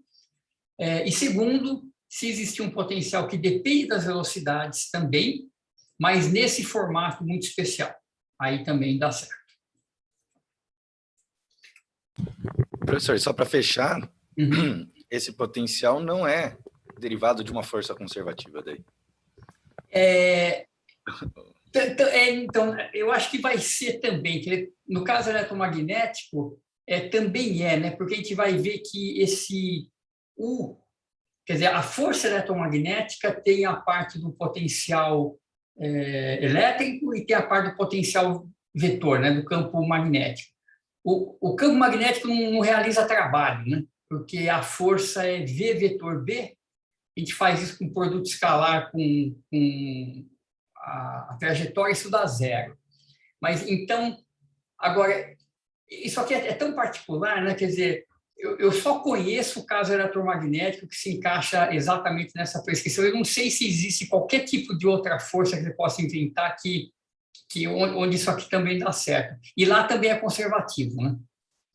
E segundo, se existir um potencial que depende das velocidades também, mas nesse formato muito especial. Aí também dá certo.
Professor, só para fechar, esse potencial não é derivado de uma força conservativa daí?
Então, eu acho que vai ser também, que no caso eletromagnético, também né? Porque a gente vai ver que esse U, quer dizer, a força eletromagnética tem a parte do potencial elétrico e tem a parte do potencial vetor, né, do campo magnético. O campo magnético não realiza trabalho, né, porque a força é V vetor B. A gente faz isso com produto escalar, com a trajetória, isso dá zero. Mas, então, agora, isso aqui é tão particular, né? Quer dizer, eu só conheço o caso eletromagnético que se encaixa exatamente nessa prescrição. Eu não sei se existe qualquer tipo de outra força que você possa inventar onde isso aqui também dá certo. E lá também é conservativo, né?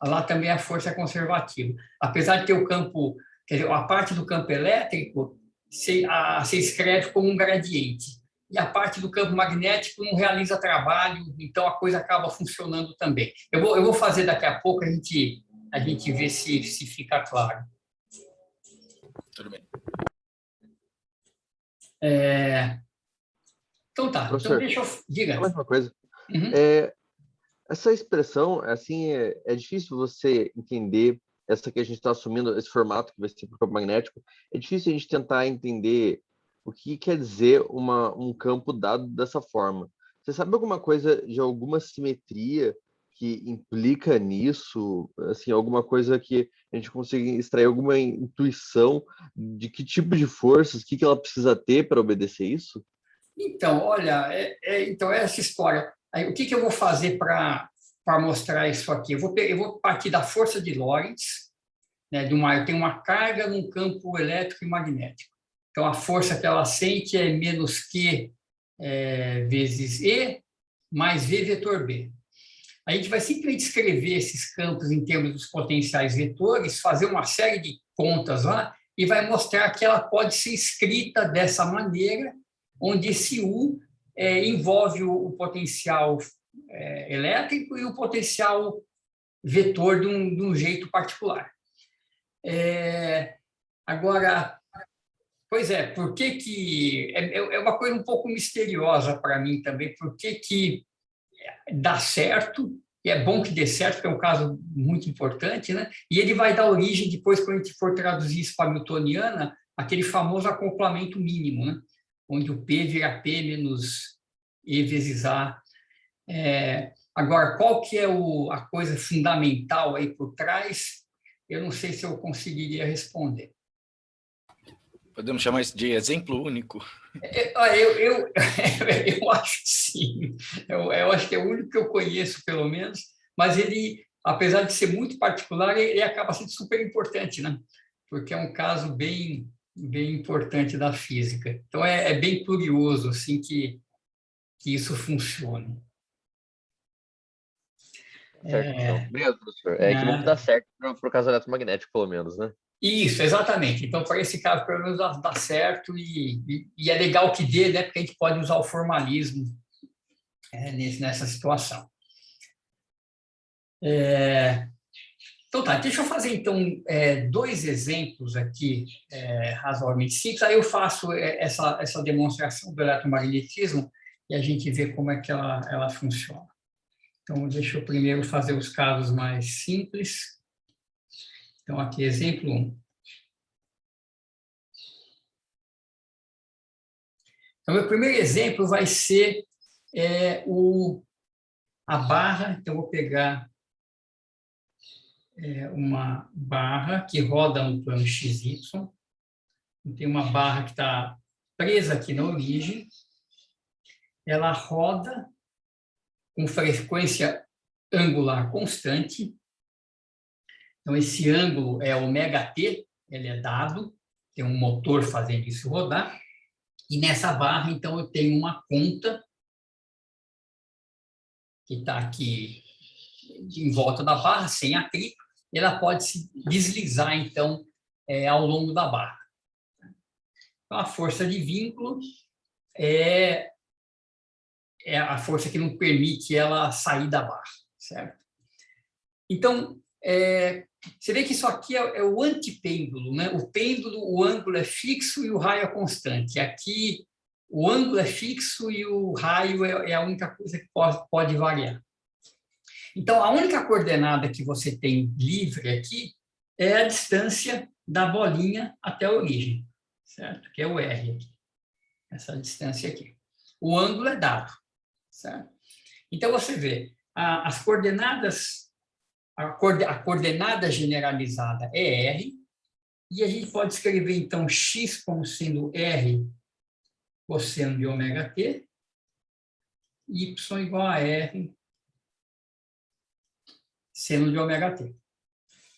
Lá também a força é conservativa. Apesar de ter o campo, quer dizer, a parte do campo elétrico, se escreve como um gradiente. E a parte do campo magnético não realiza trabalho, então a coisa acaba funcionando também. Eu vou fazer daqui a pouco, a gente vê se fica claro.
Tudo bem.
Então tá,
Professor,
então deixa eu... Diga.
mais uma coisa.
Uhum.
Essa expressão, assim, é difícil você entender essa que a gente está assumindo, esse formato que vai ser para o campo magnético. É difícil a gente tentar entender o que quer dizer um campo dado dessa forma. Você sabe alguma coisa de alguma simetria que implica nisso? Assim, alguma coisa que a gente consiga extrair alguma intuição de que tipo de forças, o que ela precisa ter para obedecer isso?
Então, olha, então essa história. Aí, o que eu vou fazer para mostrar isso aqui? Eu vou partir da força de Lorentz, né, eu tenho uma carga num campo elétrico e magnético. Então, a força que ela sente é menos Q vezes E mais V vetor B. A gente vai simplesmente escrever esses campos em termos dos potenciais vetores, fazer uma série de contas lá e vai mostrar que ela pode ser escrita dessa maneira, onde esse U envolve o potencial elétrico e o potencial vetor de um jeito particular. Agora, pois por que é uma coisa um pouco misteriosa para mim também, por que dá certo, e é bom que dê certo, porque é um caso muito importante, né? E ele vai dar origem, depois, quando a gente for traduzir isso para a newtoniana, aquele famoso acoplamento mínimo, né? Onde o P vira P menos E vezes A. Agora, qual que é a coisa fundamental aí por trás? Eu não sei se eu conseguiria responder.
Podemos chamar isso de exemplo único?
Eu acho que sim. Eu acho que é o único que eu conheço, pelo menos, mas ele, apesar de ser muito particular, ele acaba sendo super importante, né? Porque é um caso bem importante da física. Então, é bem curioso assim, que isso funcione.
Certo, então. Obrigado, professor. Que bom que dá certo para o caso eletromagnético, pelo menos, né?
Isso, exatamente. Então, para esse caso, pelo menos dá certo e é legal que dê, né? Porque a gente pode usar o formalismo nessa situação. Então, tá. Deixa eu fazer, então, 2 exemplos aqui razoavelmente simples. Aí eu faço essa demonstração do eletromagnetismo e a gente vê como é que ela funciona. Então, deixa eu primeiro fazer os casos mais simples. Então, aqui, exemplo 1. Então, meu primeiro exemplo vai ser a barra. Então, eu vou pegar uma barra que roda no plano XY. Tem uma barra que está presa aqui na origem. Ela roda com frequência angular constante. Então, esse ângulo é ωt, ele é dado, tem um motor fazendo isso rodar. E nessa barra, então, eu tenho uma conta que está aqui em volta da barra, sem atrito, e ela pode se deslizar, então, ao longo da barra. Então, a força de vínculo é a força que não permite ela sair da barra, certo? Então, você vê que isso aqui é o antipêndulo, né? O pêndulo, o ângulo é fixo e o raio é constante. Aqui, o ângulo é fixo e o raio é a única coisa que pode variar. Então, a única coordenada que você tem livre aqui é a distância da bolinha até a origem, certo? Que é o R aqui, essa distância aqui. o ângulo é dado, certo? Então, você vê, as coordenadas, a coordenada generalizada é R, e a gente pode escrever, então, x como sendo R cosseno de ômega t, y igual a R seno de ômega t.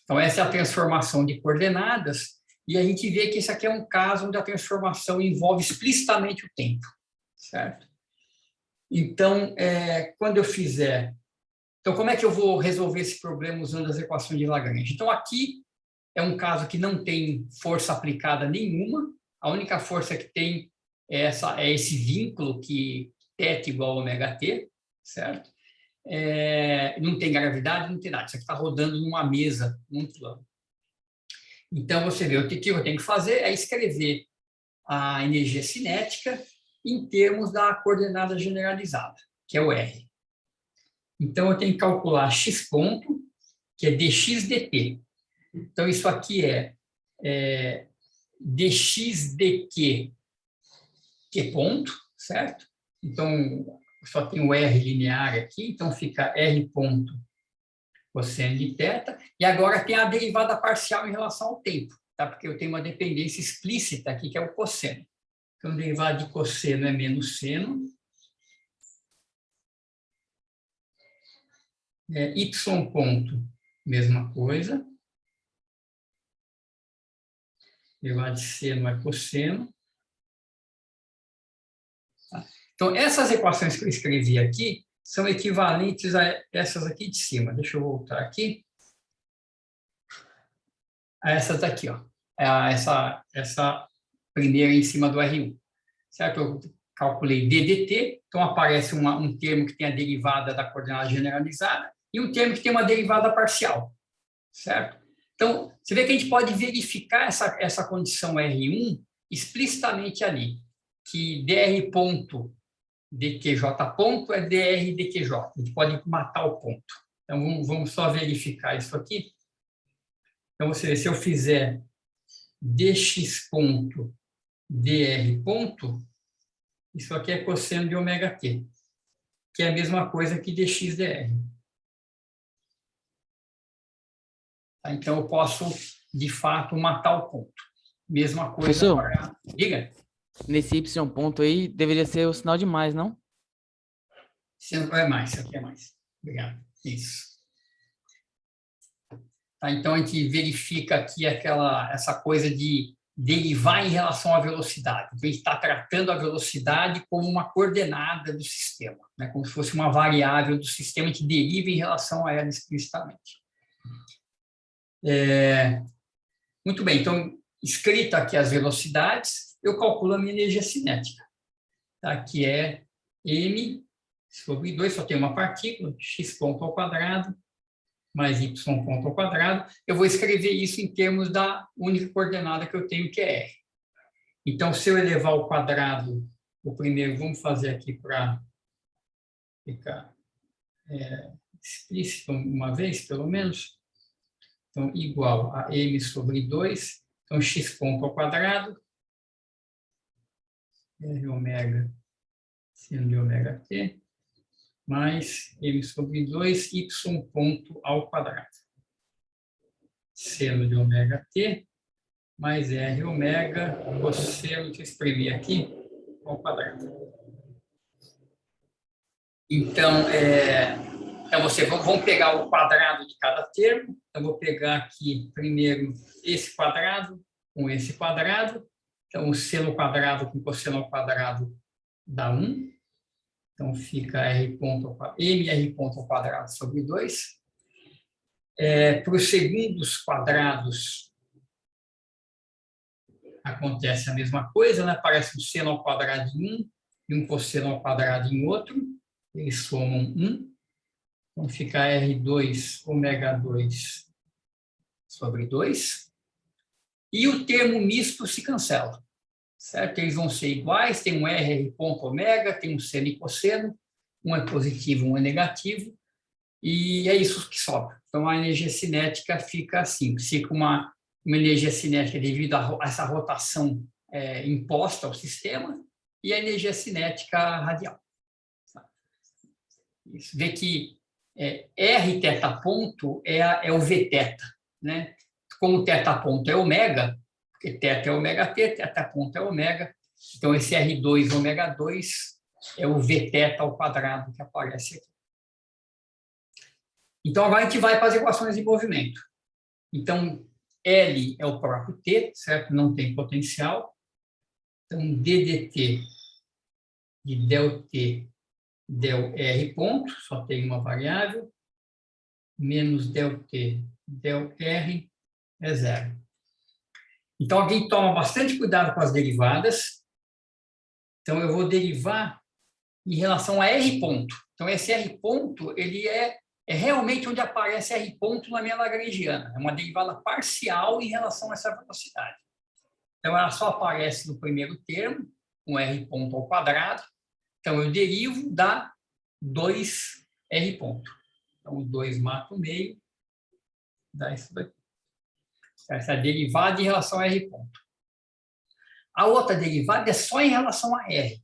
Então, essa é a transformação de coordenadas, e a gente vê que esse aqui é um caso onde a transformação envolve explicitamente o tempo, certo? Então, quando eu fizer... Então, como é que eu vou resolver esse problema usando as equações de Lagrange? Então, aqui é um caso que não tem força aplicada nenhuma, a única força que tem é esse vínculo que θ igual a ômega t, certo? Não tem gravidade, não tem nada. Isso aqui está rodando numa mesa, num plano. Então, você vê, o que eu tenho que fazer é escrever a energia cinética em termos da coordenada generalizada, que é o R. Então, eu tenho que calcular x ponto, que é dx dt. Então, isso aqui é dx dq, que ponto, certo? Então, só tem o R linear aqui, então fica R ponto cosseno de θ, e agora tem a derivada parcial em relação ao tempo, tá? Porque eu tenho uma dependência explícita aqui, que é o cosseno. Então, a derivada de cosseno é menos seno. Y ponto, mesma coisa. Derivada de seno é cosseno. Tá? Então, essas equações que eu escrevi aqui são equivalentes a essas aqui de cima. Deixa eu voltar aqui. A essas daqui, ó. Essa primeira em cima do R1. Certo? Eu calculei ddt, então aparece um termo que tem a derivada da coordenada generalizada e um termo que tem uma derivada parcial. Certo? Então, você vê que a gente pode verificar essa condição R1 explicitamente ali, que dr ponto dqj ponto é dr dqj. A gente pode matar o ponto. Então, vamos só verificar isso aqui. Então, você vê, se eu fizer dx ponto dr ponto, isso aqui é cosseno de ômega t, que é a mesma coisa que dx dr. Então, eu posso, de fato, matar o ponto. Mesma coisa para... Diga.
Nesse Y ponto aí, deveria ser o sinal de mais, não?
É mais, isso aqui é mais. Obrigado. Isso. Tá, então, a gente verifica aqui essa coisa de derivar em relação à velocidade. Então, a gente está tratando a velocidade como uma coordenada do sistema, né? Como se fosse uma variável do sistema que deriva em relação a ela explicitamente. Muito bem, então, escrita aqui as velocidades, eu calculo a minha energia cinética, tá? Que é m sobre 2, só tem uma partícula, x ponto ao quadrado, mais y ponto ao quadrado. Eu vou escrever isso em termos da única coordenada que eu tenho, que é R. Então, se eu elevar ao quadrado, o primeiro, vamos fazer aqui para ficar explícito uma vez, pelo menos. Então, igual a m sobre 2, então x ponto ao quadrado, R ômega seno de ômega t, mais m sobre 2, y ponto ao quadrado. Seno de ômega t, mais R ômega cosseno, deixa eu escrever aqui, ao quadrado. Então, vamos pegar o quadrado de cada termo. Então, vou pegar aqui primeiro esse quadrado com esse quadrado. Então, o seno quadrado com cosseno ao quadrado dá 1. Então, fica mr ponto ao quadrado sobre 2. Para os segundos quadrados, acontece a mesma coisa, né? Aparece um seno ao quadrado em um e um cosseno ao quadrado em outro. Eles somam 1. Então, fica R2 ômega 2 sobre 2. E o termo misto se cancela, certo? Eles vão ser iguais, tem um R ponto ômega, tem um seno e cosseno, um é positivo, um é negativo, e é isso que sobra. Então, a energia cinética fica assim, fica uma energia cinética devido a essa rotação imposta ao sistema, e a energia cinética radial. Isso. Vê que R θ ponto é o V θ, né? Como θ ponto é ômega, porque θ é ômega t, θ ponto é ômega, então esse R2 ômega 2 é o V θ ao quadrado que aparece aqui. Então, agora a gente vai para as equações de movimento. Então, L é o próprio T, certo? Não tem potencial. Então, ddt de del T, del R ponto, só tem uma variável, menos del T, del R é zero. Então, alguém toma bastante cuidado com as derivadas. Então, eu vou derivar em relação a R ponto. Então, esse R ponto, ele é realmente onde aparece R ponto na minha lagrangiana. É uma derivada parcial em relação a essa velocidade. Então, ela só aparece no primeiro termo, com R ponto ao quadrado. Então, eu derivo, dá 2R ponto. Então, o 2 mata o meio, dá isso daqui. Essa é a derivada em relação a R ponto. A outra derivada é só em relação a R.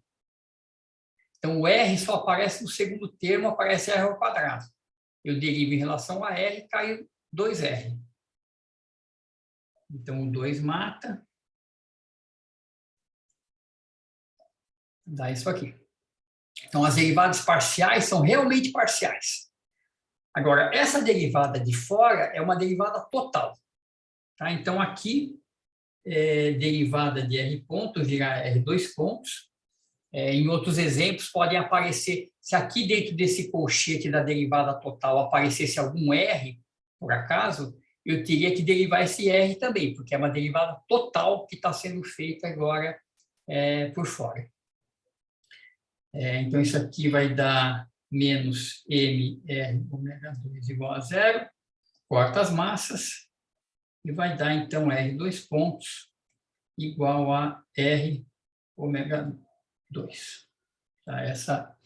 Então, o R só aparece no segundo termo, aparece R ao quadrado. Eu derivo em relação a R, cai 2R. Então, o 2 mata. Dá isso aqui. Então, as derivadas parciais são realmente parciais. Agora, essa derivada de fora é uma derivada total. Tá? Então, aqui, derivada de R ponto virá R2 pontos. Em outros exemplos, podem aparecer, se aqui dentro desse colchete da derivada total aparecesse algum R, por acaso, eu teria que derivar esse R também, porque é uma derivada total que está sendo feita agora por fora. Então, isso aqui vai dar menos MR ômega 2 igual a zero, corta as massas, e vai dar, então, R2 pontos igual a R ômega 2. Tá? Essa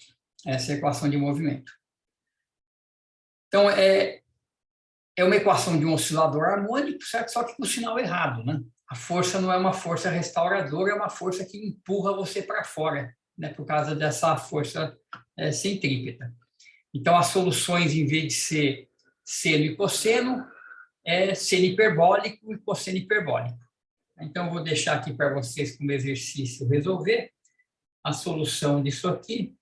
é a equação de movimento. Então, é uma equação de um oscilador harmônico, certo? Só que com o sinal errado, né? A força não é uma força restauradora, é uma força que empurra você para fora, né? Por causa dessa força centrípeta. Então, as soluções, em vez de ser seno e cosseno, é seno hiperbólico e cosseno hiperbólico. Então, eu vou deixar aqui para vocês como exercício resolver. A solução disso aqui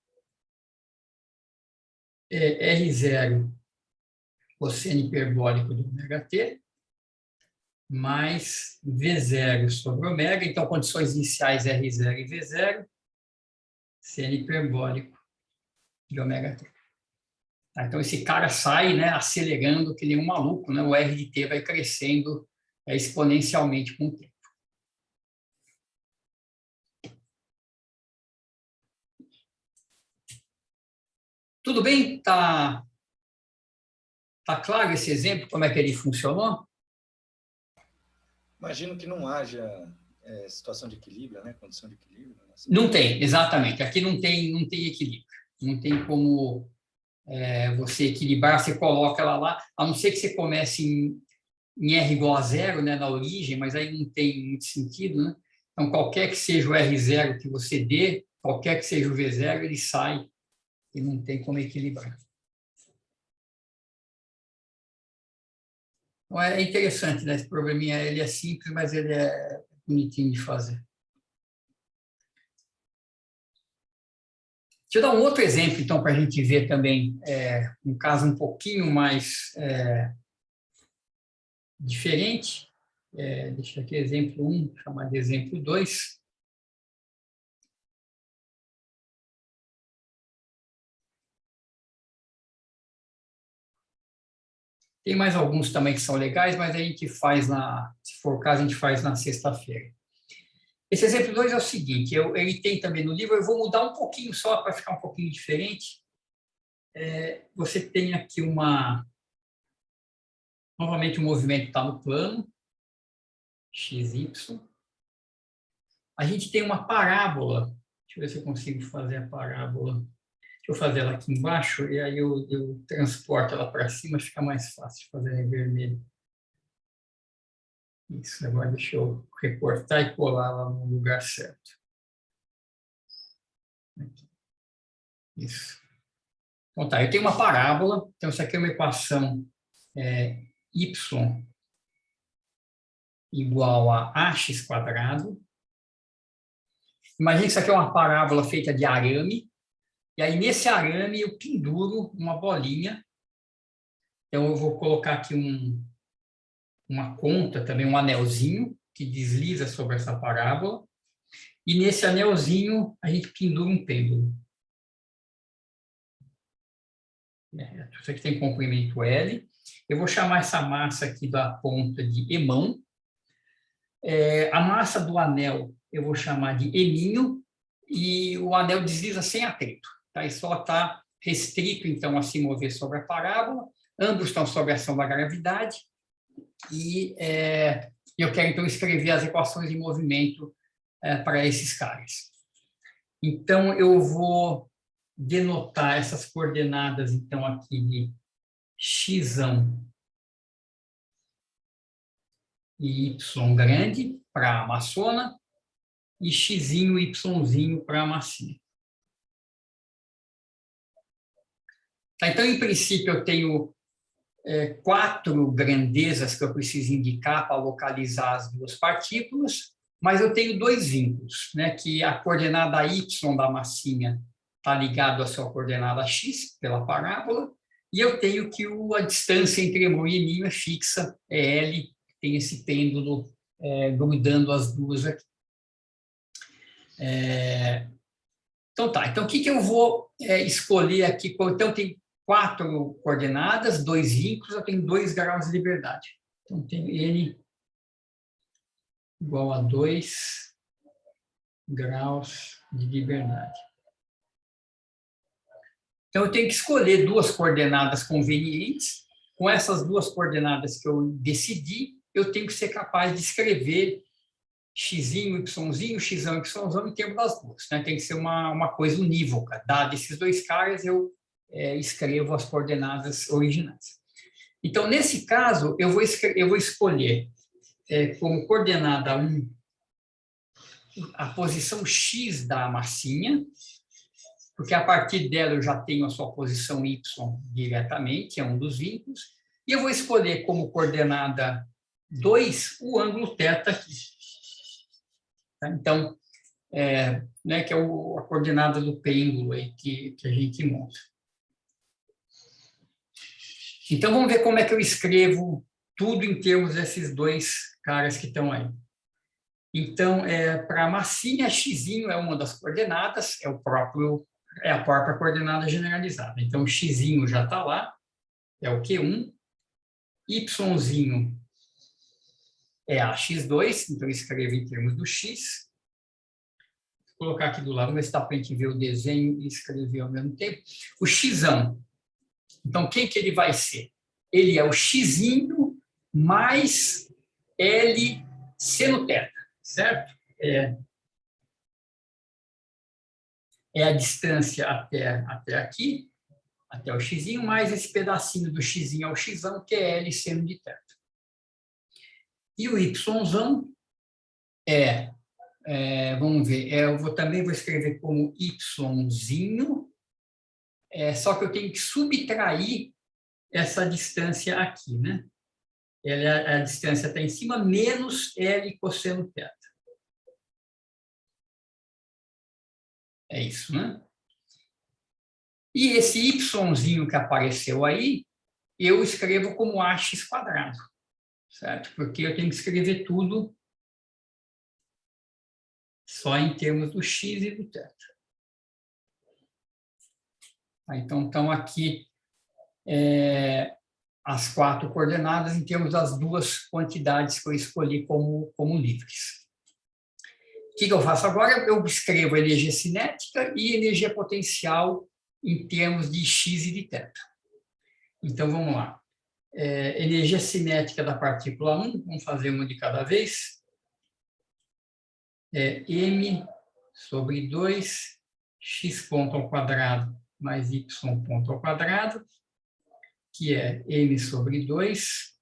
é R0 cosseno hiperbólico de ômega t mais V0 sobre ômega. Então, condições iniciais R0 e V0, seno hiperbólico de ômega t. Tá? Então, esse cara sai, né, acelerando que nem um maluco, né? O R de t vai crescendo exponencialmente com o tempo. Tudo bem? Tá claro esse exemplo, como é que ele funcionou?
Imagino que não haja situação de equilíbrio, né? Condição de equilíbrio.
Não tem, exatamente. Aqui não tem equilíbrio. Não tem como você equilibrar, você coloca ela lá, a não ser que você comece em R igual a zero, né, na origem, mas aí não tem muito sentido, né? Então, qualquer que seja o R0 que você dê, qualquer que seja o V0, ele sai e não tem como equilibrar. Então, é interessante, né? Esse probleminha, ele é simples, mas ele é bonitinho de fazer. Deixa eu dar um outro exemplo, então, para a gente ver também um caso um pouquinho mais diferente. Deixa aqui exemplo 1, chamar de exemplo 2. Tem mais alguns também que são legais, mas a gente faz se for o caso, a gente faz na sexta-feira. Esse exemplo 2 é o seguinte, ele tem também no livro, eu vou mudar um pouquinho só para ficar um pouquinho diferente. Você tem aqui novamente o movimento está no plano, XY. A gente tem uma parábola, deixa eu ver se eu consigo fazer a parábola. Deixa eu fazer ela aqui embaixo, e aí eu transporto ela para cima, fica mais fácil de fazer em vermelho. Isso, agora deixa eu recortar e colar ela no lugar certo. Aqui. Isso. Então, tá, eu tenho uma parábola, então isso aqui é uma equação y igual a ax². Imagina que isso aqui é uma parábola feita de arame, e aí nesse arame eu penduro uma bolinha. Então eu vou colocar aqui uma conta, também um anelzinho, que desliza sobre essa parábola, e nesse anelzinho a gente pendura um pêndulo. Isso aqui tem comprimento L. Eu vou chamar essa massa aqui da ponta de emão. A massa do anel eu vou chamar de eminho, e o anel desliza sem atrito. Tá? E só está restrito, então, a se mover sobre a parábola. Ambos estão sob a ação da gravidade. E eu quero, então, escrever as equações de movimento para esses caras. Então, eu vou denotar essas coordenadas, então, aqui de x e y grande para a maçona e x e y para a massinha. Tá, então, em princípio, eu tenho 4 grandezas que eu preciso indicar para localizar as duas partículas, mas eu tenho 2 vínculos, né, que a coordenada y da massinha está ligado à sua coordenada x, pela parábola, e eu tenho que a distância entre emão e eminho é fixa, é L, tem esse pêndulo grudando as duas aqui. Então tá, então o que eu vou escolher aqui? Então tem 4 coordenadas, 2 vínculos, eu tenho 2 graus de liberdade. Então tenho N igual a 2 graus de liberdade. Então, eu tenho que escolher 2 coordenadas convenientes. Com essas 2 coordenadas que eu decidi, eu tenho que ser capaz de escrever x, y, x, y em termos das duas. Né? Tem que ser uma coisa unívoca. Dado esses 2 caras, eu escrevo as coordenadas originais. Então, nesse caso, eu vou escolher como coordenada 1 a posição x da massinha, porque a partir dela eu já tenho a sua posição y diretamente, é um dos vínculos, e eu vou escolher como coordenada 2 o ângulo θ aqui. Então, que é a coordenada do pêndulo aí que a gente monta. Então, vamos ver como é que eu escrevo tudo em termos desses 2 caras que estão aí. Então, para a massinha, x é uma das coordenadas, é a própria coordenada generalizada. Então, o x já está lá, é o Q1, y é a x2, então eu escrevo em termos do x. Vou colocar aqui do lado, vamos ver se dá para a gente ver o desenho e escrever ao mesmo tempo. O x, então, quem que ele vai ser? Ele é o x mais L seno θ, certo? É a distância até aqui, até o x, mais esse pedacinho do x ao x, que é L seno de θ. E o y vamos ver, eu também vou escrever como y, só que eu tenho que subtrair essa distância aqui, né? A distância está em cima, menos L cosseno θ. É isso, né? E esse y que apareceu aí, eu escrevo como ax², certo? Porque eu tenho que escrever tudo só em termos do x e do θ. Então, estão aqui as 4 coordenadas em termos das 2 quantidades que eu escolhi como livres. O que eu faço agora? Eu escrevo energia cinética e energia potencial em termos de x e de θ. Então, vamos lá. Energia cinética da partícula 1, vamos fazer uma de cada vez. M sobre 2, x ponto ao quadrado mais y ponto ao quadrado, que é m sobre 2,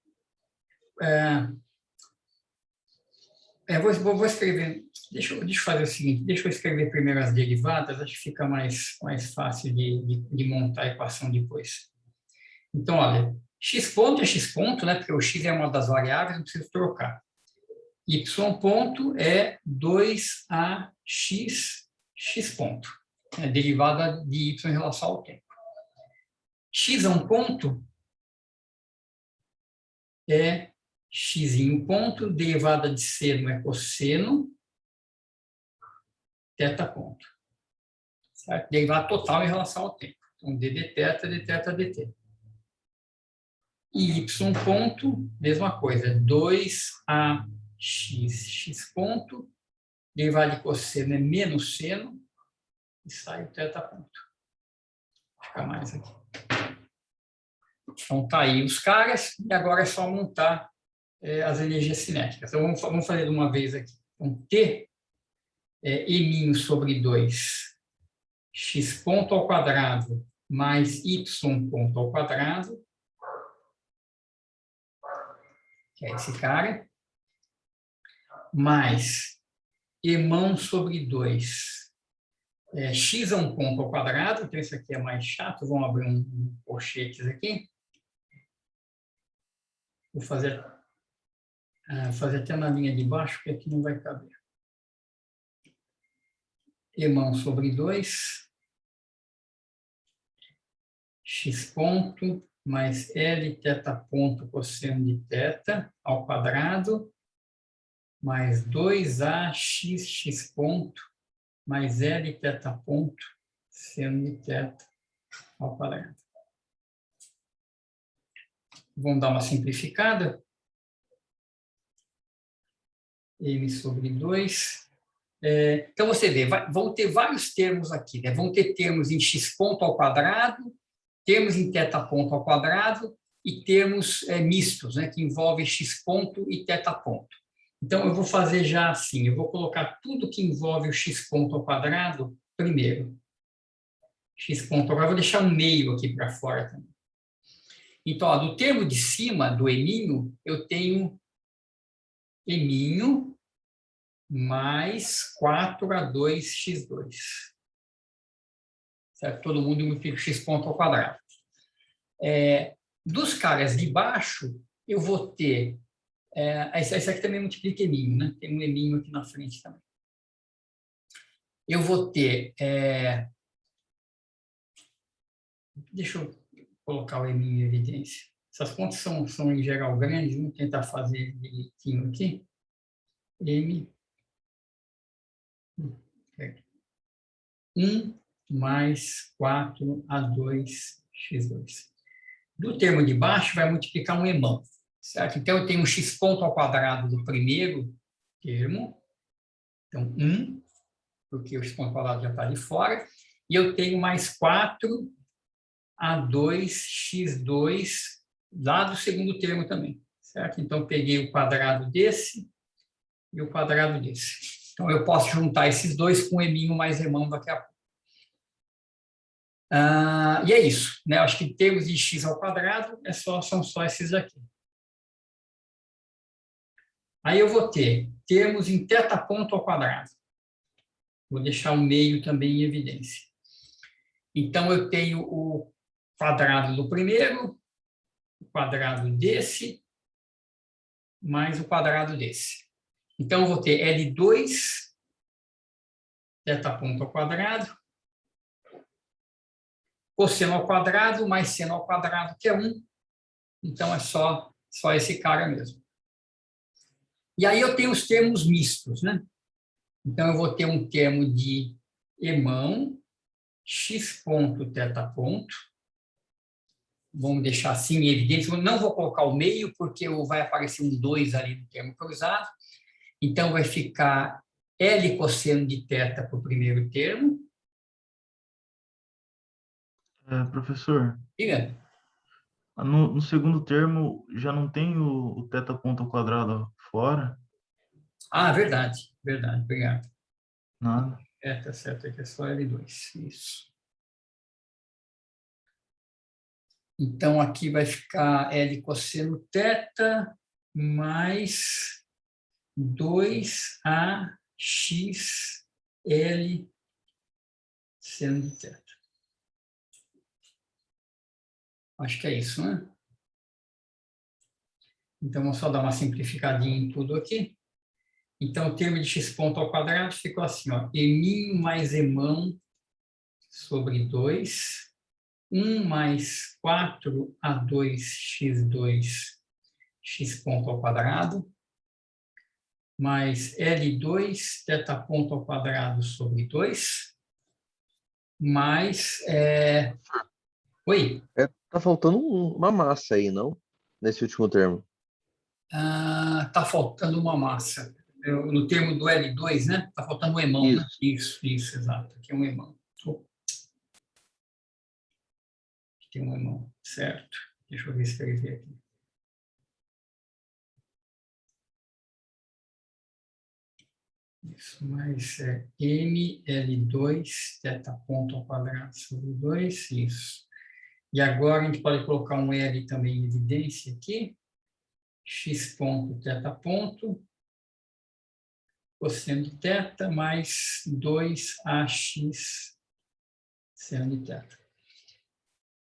Vou escrever. Deixa eu fazer o seguinte, deixa eu escrever primeiro as derivadas, acho que fica mais fácil de montar a equação depois. Então, olha, x ponto é x ponto, né? Porque o x é uma das variáveis, não preciso trocar. Y ponto é 2ax x ponto, é derivada de y em relação ao tempo. X ponto é x ponto, derivada de seno é cosseno, θ ponto. Certo? Derivada total em relação ao tempo. Então, d de θ, dt. E y ponto, mesma coisa, 2ax x ponto, derivada de cosseno é menos seno, e sai o θ ponto. Fica mais aqui. Então, tá aí os caras, e agora é só montar as energias cinéticas. Então, vamos fazer de uma vez aqui. Então, T é E' sobre 2, x ponto ao quadrado, mais y ponto ao quadrado, que é esse cara, mais E' sobre 2, x ponto ao quadrado, então isso aqui é mais chato, vamos abrir um colchetes aqui. Vou fazer até na linha de baixo, porque aqui não vai caber. E' sobre 2, x ponto, mais L θ ponto cosseno de θ ao quadrado, mais 2ax x ponto, mais L θ ponto seno de θ ao quadrado. Vamos dar uma simplificada. M sobre 2. Então, você vê, vão ter vários termos aqui, né? Vão ter termos em x ponto ao quadrado, termos em θ ponto ao quadrado e termos mistos, né? Que envolvem x ponto e θ ponto. Então, eu vou fazer já assim, eu vou colocar tudo que envolve o x ponto ao quadrado primeiro. X ponto ao quadrado, vou deixar um meio aqui para fora também. Então, ó, do termo de cima, do eminho, eu tenho eminho mais 4a2x2. Certo? Todo mundo multiplica x ponto ao quadrado. Dos caras de baixo, eu vou ter... esse aqui também multiplica eminho, né? Tem um eminho aqui na frente também. Eu vou ter... deixa eu colocar o eminho em evidência. Essas contas são em geral grandes, vamos tentar fazer direitinho aqui. M 1 mais 4a2x2. Do termo de baixo, vai multiplicar um emão, certo? Então, eu tenho um x ponto ao quadrado do primeiro termo, então 1, porque o x ponto ao quadrado já está ali fora, e eu tenho mais 4a2x2 lá do segundo termo também, certo? Então, eu peguei o quadrado desse e o quadrado desse. Então, eu posso juntar esses dois com eminho mais emão daqui a pouco. E é isso, né? Acho que em termos de x ao quadrado, são só esses aqui. Aí eu vou ter termos em θ ponto ao quadrado. Vou deixar o meio também em evidência. Então, eu tenho o quadrado do primeiro, o quadrado desse, mais o quadrado desse. Então, eu vou ter L2, θ ponto ao quadrado, cosseno ao quadrado, mais seno ao quadrado, que é 1. Então, é só esse cara mesmo. E aí eu tenho os termos mistos, né? Então, eu vou ter um termo de emão, x ponto, θ ponto. Vamos deixar assim em evidência. Eu não vou colocar o meio, porque vai aparecer um 2 ali no termo cruzado. Então, vai ficar L cosseno de θ para o primeiro termo.
Professor,
Diga.
no segundo termo já não tem o θ ponto ao quadrado fora?
Verdade, obrigado.
Nada.
Tá certo, aqui é só L2, isso. Então, aqui vai ficar L cosseno θ mais 2AXL seno de θ. Acho que é isso, né? Então, vamos só dar uma simplificadinha em tudo aqui. Então, o termo de x ponto ao quadrado ficou assim, ó, eminho mais emão sobre 2, 1 mais 4A2x2 x ponto ao quadrado, mais L2 θ ponto ao quadrado sobre 2, mais... Oi?
Tá faltando uma massa aí, não? Nesse último termo.
Tá faltando uma massa. No termo do L2, né? Tá faltando um emão, né? Isso, exato. Aqui é um emão. Tem um emão, certo. Deixa eu escrever aqui. Isso, mais ML2, θ ponto ao quadrado sobre 2, isso. E agora a gente pode colocar um L também em evidência aqui. X ponto, θ ponto, cosseno de θ, mais 2AX seno de θ.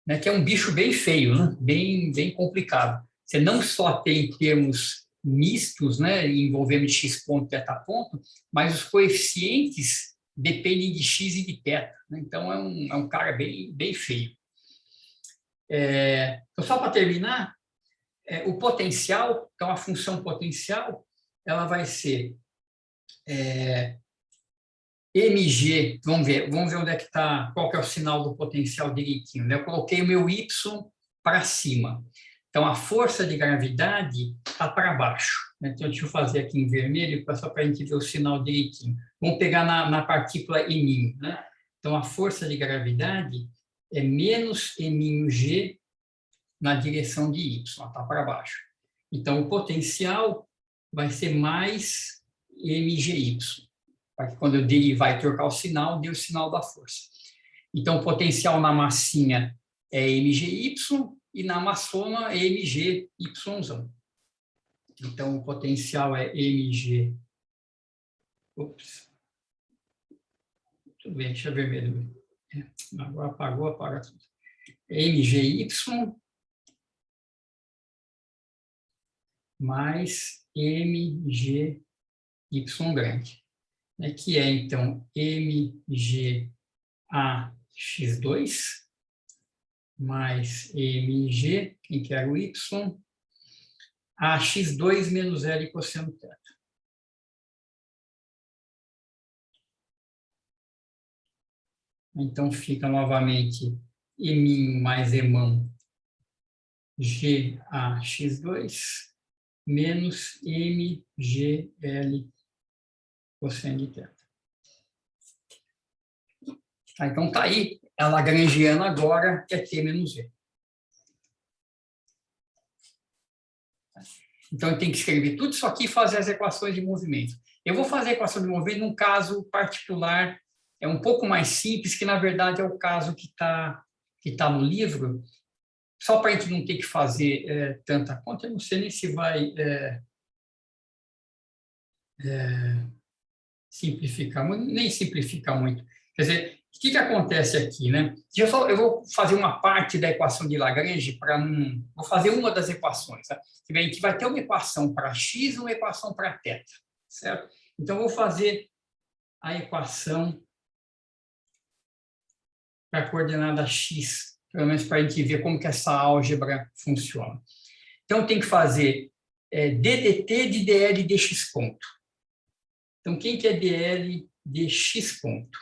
Né, que é um bicho bem feio, né? Bem complicado. Você não só tem termos mistos, né, envolvendo x ponto e θ ponto, mas os coeficientes dependem de x e de θ. Né? Então, é um cara bem feio. Então, só para terminar, o potencial, então a função potencial, ela vai ser mg, vamos ver onde é que está, qual que é o sinal do potencial direitinho. Né? Eu coloquei o meu y para cima. Então, a força de gravidade está para baixo. Né? Então, deixa eu fazer aqui em vermelho, só para a gente ver o sinal direitinho. Vamos pegar na partícula eminho. Né? Então, a força de gravidade é menos mg na direção de y, está para baixo. Então, o potencial vai ser mais mgy. Para que quando eu derivar e trocar o sinal, dê o sinal da força. Então, o potencial na massinha é mgy e na massona é mgyy. Então, o potencial é mg... Ops. Tudo bem, deixa eu ver vermelho. Agora apagou, apaga tudo. Mgy mais mgy grande. Que é, então, mgAx2 mais mg, quem quer o y, ax2 menos L cosseno θ. Então, fica novamente eminho mais emão gAx2 menos mgL cosseno de θ. Então, está aí a lagrangiana agora, que é T menos V. Então, eu tenho que escrever tudo isso aqui e fazer as equações de movimento. Eu vou fazer a equação de movimento num caso particular, é um pouco mais simples, que, na verdade, é o caso que tá no livro, só para a gente não ter que fazer tanta conta. Eu não sei nem se vai simplificar muito, nem simplificar muito. Quer dizer, o que acontece aqui, né? Eu vou fazer uma parte da equação de Lagrange para não... Vou fazer uma das equações. Tá? A gente vai ter uma equação para x e uma equação para θ, certo? Então, eu vou fazer a equação para a coordenada x, pelo menos para a gente ver como que essa álgebra funciona. Então, tem que fazer ddt de dl dx ponto. Então, quem que é dl dx ponto?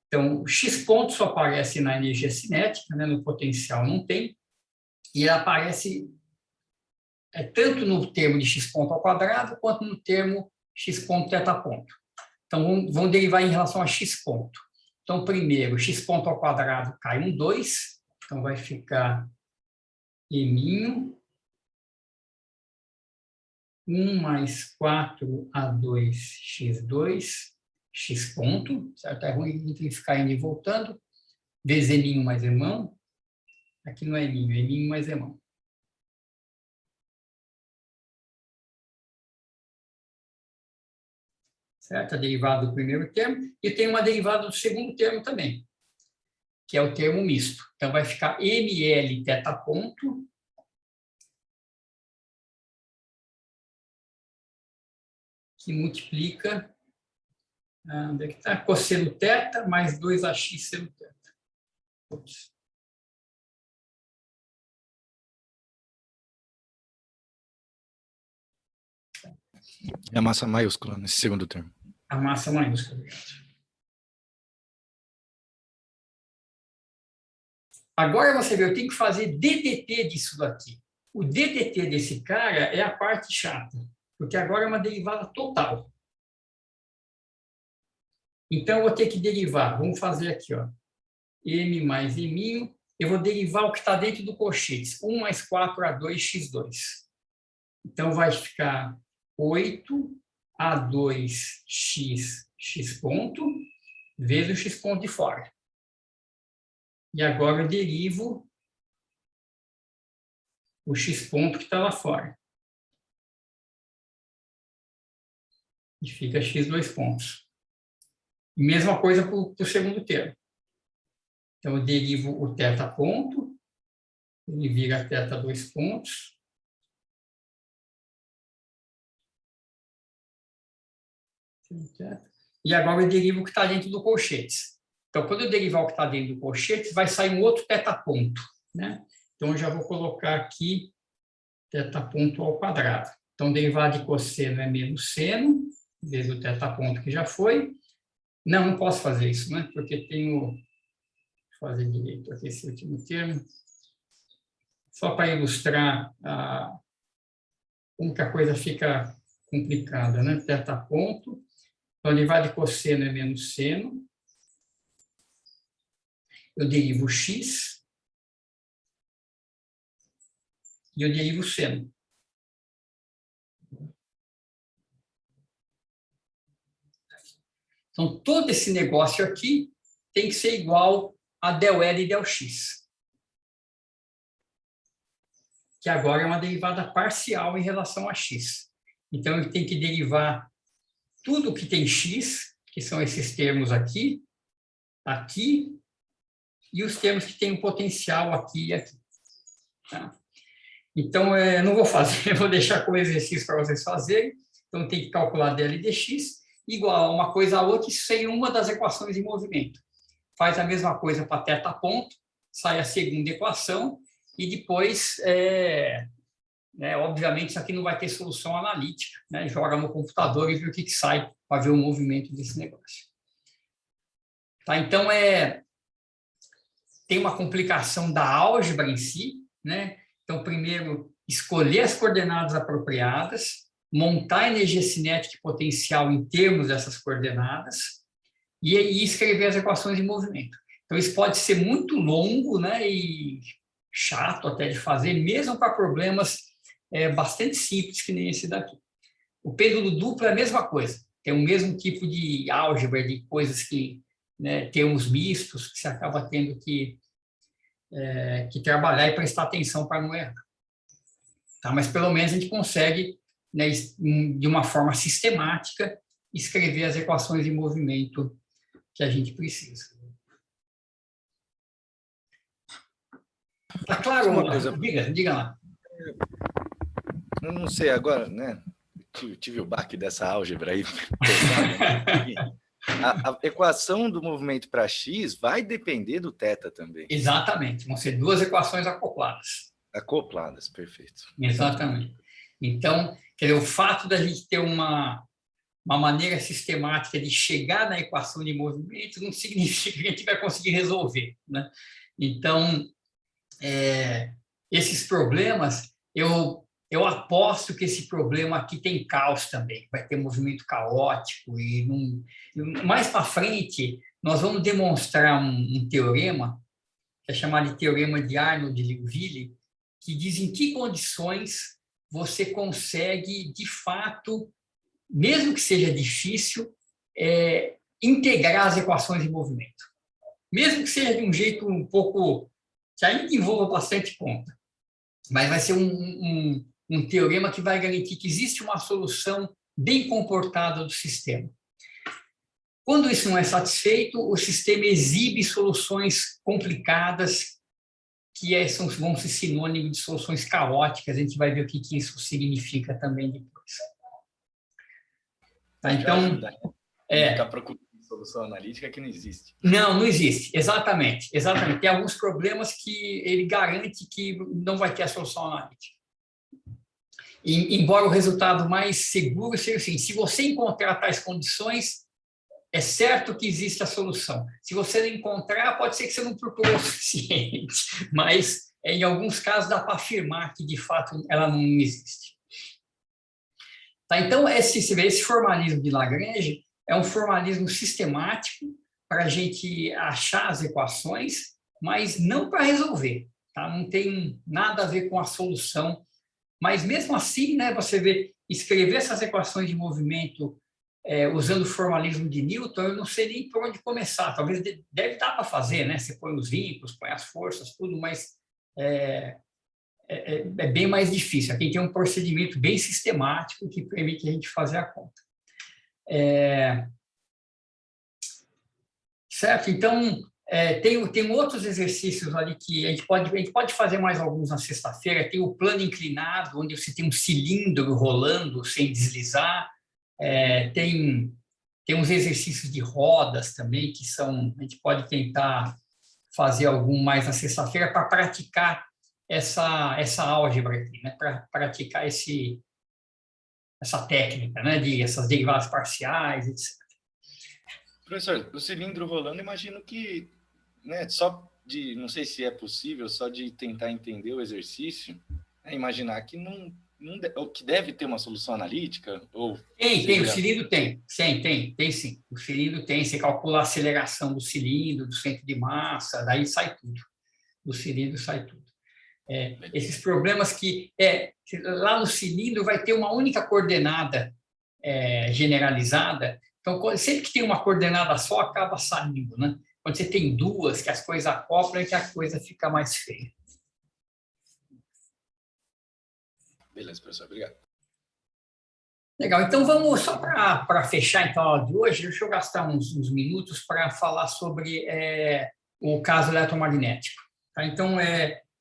Então, o x ponto só aparece na energia cinética, né? No potencial não tem, e ele aparece tanto no termo de x ponto ao quadrado, quanto no termo x ponto θ ponto. Então, vamos derivar em relação a x ponto. Então, primeiro, x ponto ao quadrado cai um 2, então vai ficar eminho 1 mais 4A2x2, x ponto, certo? É ruim de ficar indo e voltando, vezes eminho mais emão. Aqui não é eminho mais emão. certo? A derivada do primeiro termo, e tem uma derivada do segundo termo também, que é o termo misto. Então, vai ficar ml θ ponto que multiplica, onde é que está? Cosseno θ mais 2ax seno θ. Ups.
É a massa maiúscula nesse segundo termo.
A massa maiúscula, obrigado. Agora você vê, eu tenho que fazer DDT disso daqui. O DDT desse cara é a parte chata, porque agora é uma derivada total. Então, eu vou ter que derivar, vamos fazer aqui, ó, m mais m, eu vou derivar o que está dentro do colchete, 1 mais 4a2x2. Então, vai ficar 8a2x, x ponto, vezes o x ponto de fora. E agora eu derivo o x ponto que está lá fora. E fica x dois pontos. Mesma coisa para o segundo termo. Então, eu derivo o θ ponto, ele vira θ dois pontos. E agora eu derivo o que está dentro do colchete. Então, quando eu derivar o que está dentro do colchete, vai sair um outro θ ponto, né? Então, eu já vou colocar aqui θ ponto ao quadrado. Então, derivada de cosseno é menos seno, vezes o θ ponto que já foi. Não posso fazer isso, né? Porque tenho... Vou fazer direito aqui esse último termo. Só para ilustrar como que a coisa fica complicada, né? Θ ponto. Então, derivada de cosseno é menos seno. Eu derivo x e eu derivo seno. Então, todo esse negócio aqui tem que ser igual a del L e del x, que agora é uma derivada parcial em relação a x. Então, eu tenho que derivar tudo que tem x, que são esses termos aqui, aqui, e os termos que têm o potencial aqui e aqui. Tá? Então, eu não vou fazer, eu vou deixar com o exercício para vocês fazerem. Então, tem que calcular dl dx igual a uma coisa a outra, isso seria uma das equações em movimento. Faz a mesma coisa para θ ponto, sai a segunda equação, e depois, obviamente, isso aqui não vai ter solução analítica, né? Joga no computador e vê o que sai para ver o movimento desse negócio. Tá? Então, tem uma complicação da álgebra em si, né? Então, primeiro, escolher as coordenadas apropriadas, montar a energia cinética e potencial em termos dessas coordenadas e escrever as equações de movimento. Então, isso pode ser muito longo, né, e chato até de fazer, mesmo para problemas bastante simples, que nem esse daqui. O pêndulo duplo é a mesma coisa, tem o mesmo tipo de álgebra, de coisas que, né, termos mistos, que você acaba tendo que trabalhar e prestar atenção para não errar. Tá? Mas, pelo menos, a gente consegue, né, de uma forma sistemática, escrever as equações de movimento que a gente precisa. Tá claro?
Uma coisa...
Diga lá.
Eu não sei agora, né? Tive o baque dessa álgebra aí. A equação do movimento para x vai depender do θ também.
Exatamente. Vão ser duas equações acopladas.
Acopladas, perfeito.
Exatamente. Então, quer dizer, o fato da gente ter uma maneira sistemática de chegar na equação de movimento não significa que a gente vai conseguir resolver, né? Então, esses problemas, eu aposto que esse problema aqui tem caos também, vai ter movimento caótico, e mais para frente nós vamos demonstrar um teorema, que é chamado de teorema de Arnold-Liouville, que diz em que condições você consegue, de fato, mesmo que seja difícil, integrar as equações de movimento. Mesmo que seja de um jeito um pouco, que ainda envolva bastante conta. Mas vai ser um teorema que vai garantir que existe uma solução bem comportada do sistema. Quando isso não é satisfeito, o sistema exibe soluções complicadas, que vão ser sinônimo de soluções caóticas. A gente vai ver o que isso significa também depois. Tá, então,
ficar procurando solução analítica que não existe.
Não existe, exatamente. Tem alguns problemas que ele garante que não vai ter a solução analítica. Embora o resultado mais seguro seja assim, se você encontrar tais condições, é certo que existe a solução. Se você não encontrar, pode ser que você não procurou o suficiente, mas em alguns casos dá para afirmar que, de fato, ela não existe. Tá, então, esse formalismo de Lagrange é um formalismo sistemático para a gente achar as equações, mas não para resolver. Tá? Não tem nada a ver com a solução. Mas, mesmo assim, né, você vê, escrever essas equações de movimento usando o formalismo de Newton, eu não sei nem por onde começar. Talvez deve dar para fazer, né? Você põe os vínculos, põe as forças, tudo, mas é bem mais difícil. Aqui tem um procedimento bem sistemático que permite a gente fazer a conta. Certo? Então, tem outros exercícios ali que a gente pode fazer mais alguns na sexta-feira. Tem o plano inclinado, onde você tem um cilindro rolando sem deslizar. Tem uns exercícios de rodas também, que a gente pode tentar fazer algum mais na sexta-feira para praticar essa álgebra aqui, né? Para praticar essa técnica, né? Essas derivadas parciais, etc.
Professor, o cilindro rolando, imagino que, né, só de, não sei se é possível, só de tentar entender o exercício, imaginar que que deve ter uma solução analítica? Ou
Tem, o cilindro tem sim. O cilindro tem, você calcula a aceleração do cilindro, do centro de massa, daí sai tudo. Do cilindro sai tudo. Esses problemas que, lá no cilindro vai ter uma única coordenada generalizada, então sempre que tem uma coordenada só, acaba saindo, né? Quando você tem duas, que as coisas acoplam, é que a coisa fica mais feia.
Beleza, professor, obrigado.
Legal, então vamos, só para fechar então, a aula de hoje, deixa eu gastar uns minutos para falar sobre o caso eletromagnético. Tá? Então,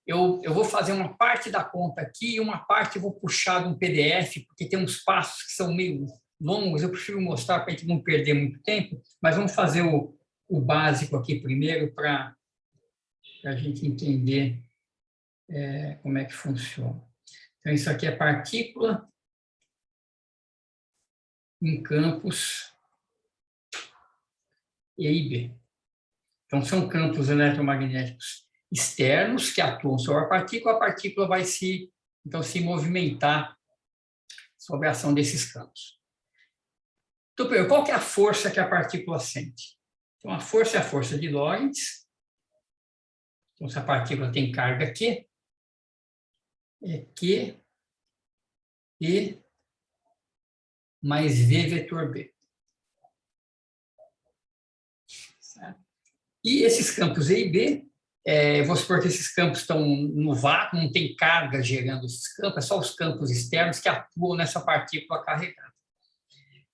eu vou fazer uma parte da conta aqui e uma parte eu vou puxar de um PDF, porque tem uns passos que são meio longos, eu prefiro mostrar para a gente não perder muito tempo, mas vamos fazer o básico aqui primeiro para a gente entender como é que funciona. Então, isso aqui é partícula em campos E e B. Então, são campos eletromagnéticos externos que atuam sobre a partícula vai se movimentar sobre a ação desses campos. Então, primeiro, qual que é a força que a partícula sente? Então, a força é a força de Lorentz. Então, se a partícula tem carga Q, é Q E mais V vetor B. Certo? E esses campos E e B, vou supor que esses campos estão no vácuo, não tem carga gerando esses campos, é só os campos externos que atuam nessa partícula carregada.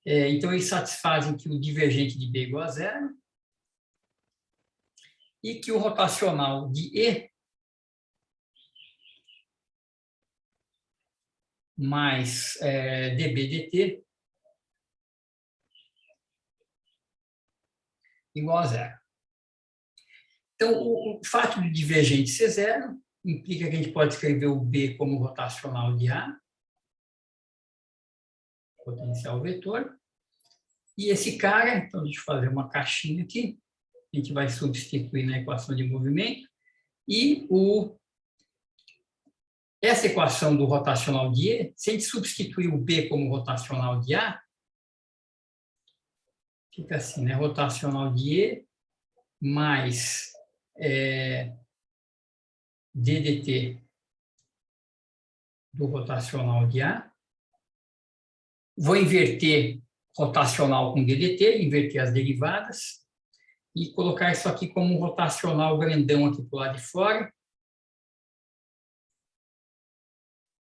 Então, eles satisfazem que o divergente de B é igual a zero e que o rotacional de E mais dB dt igual a zero. Então, o fato de divergente ser zero implica que a gente pode escrever o B como rotacional de A, potencial vetor, e esse cara, então deixa eu fazer uma caixinha aqui, a gente vai substituir na equação de movimento, e essa equação do rotacional de E, se a gente substituir o B como rotacional de A, fica assim, né? Rotacional de E mais ddt do rotacional de A. Vou inverter rotacional com ddt, inverter as derivadas, e colocar isso aqui como um rotacional grandão aqui para o lado de fora,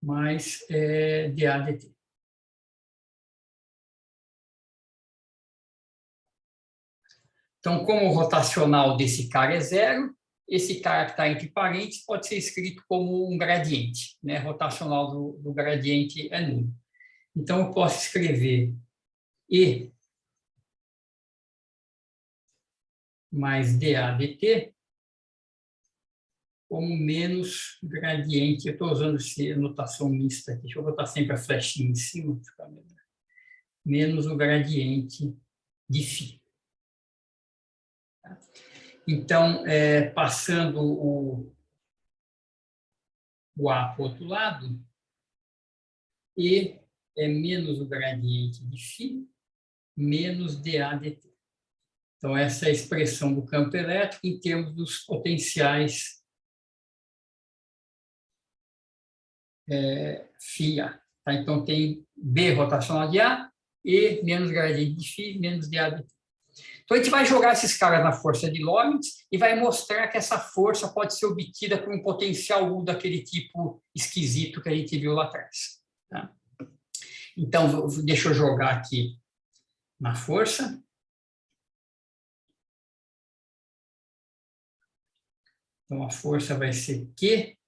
mais dA dt. Então, como o rotacional desse cara é zero, esse cara que está entre parênteses pode ser escrito como um gradiente, né? Rotacional do gradiente é nulo. Então, eu posso escrever E mais dA dt como menos gradiente. Eu estou usando essa notação mista aqui. Deixa eu botar sempre a flechinha em cima. Menos o gradiente de φ. Então, passando o A para o outro lado, E é menos o gradiente de φ menos dA dt. Então, essa é a expressão do campo elétrico em termos dos potenciais φA. Tá? Então, tem B rotacional de A, E menos gradiente de φ menos dA dt. Então, a gente vai jogar esses caras na força de Lorentz e vai mostrar que essa força pode ser obtida por um potencial U daquele tipo esquisito que a gente viu lá atrás. Tá? Então, deixa eu jogar aqui na força. Então, a força vai ser Q,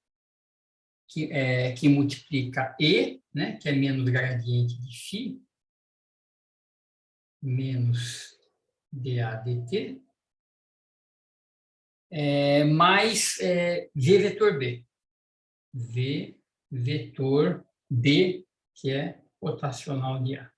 que multiplica E, né, que é menos gradiente de φ, menos dA dt, mais V vetor B. V vetor B, que é rotacional de A.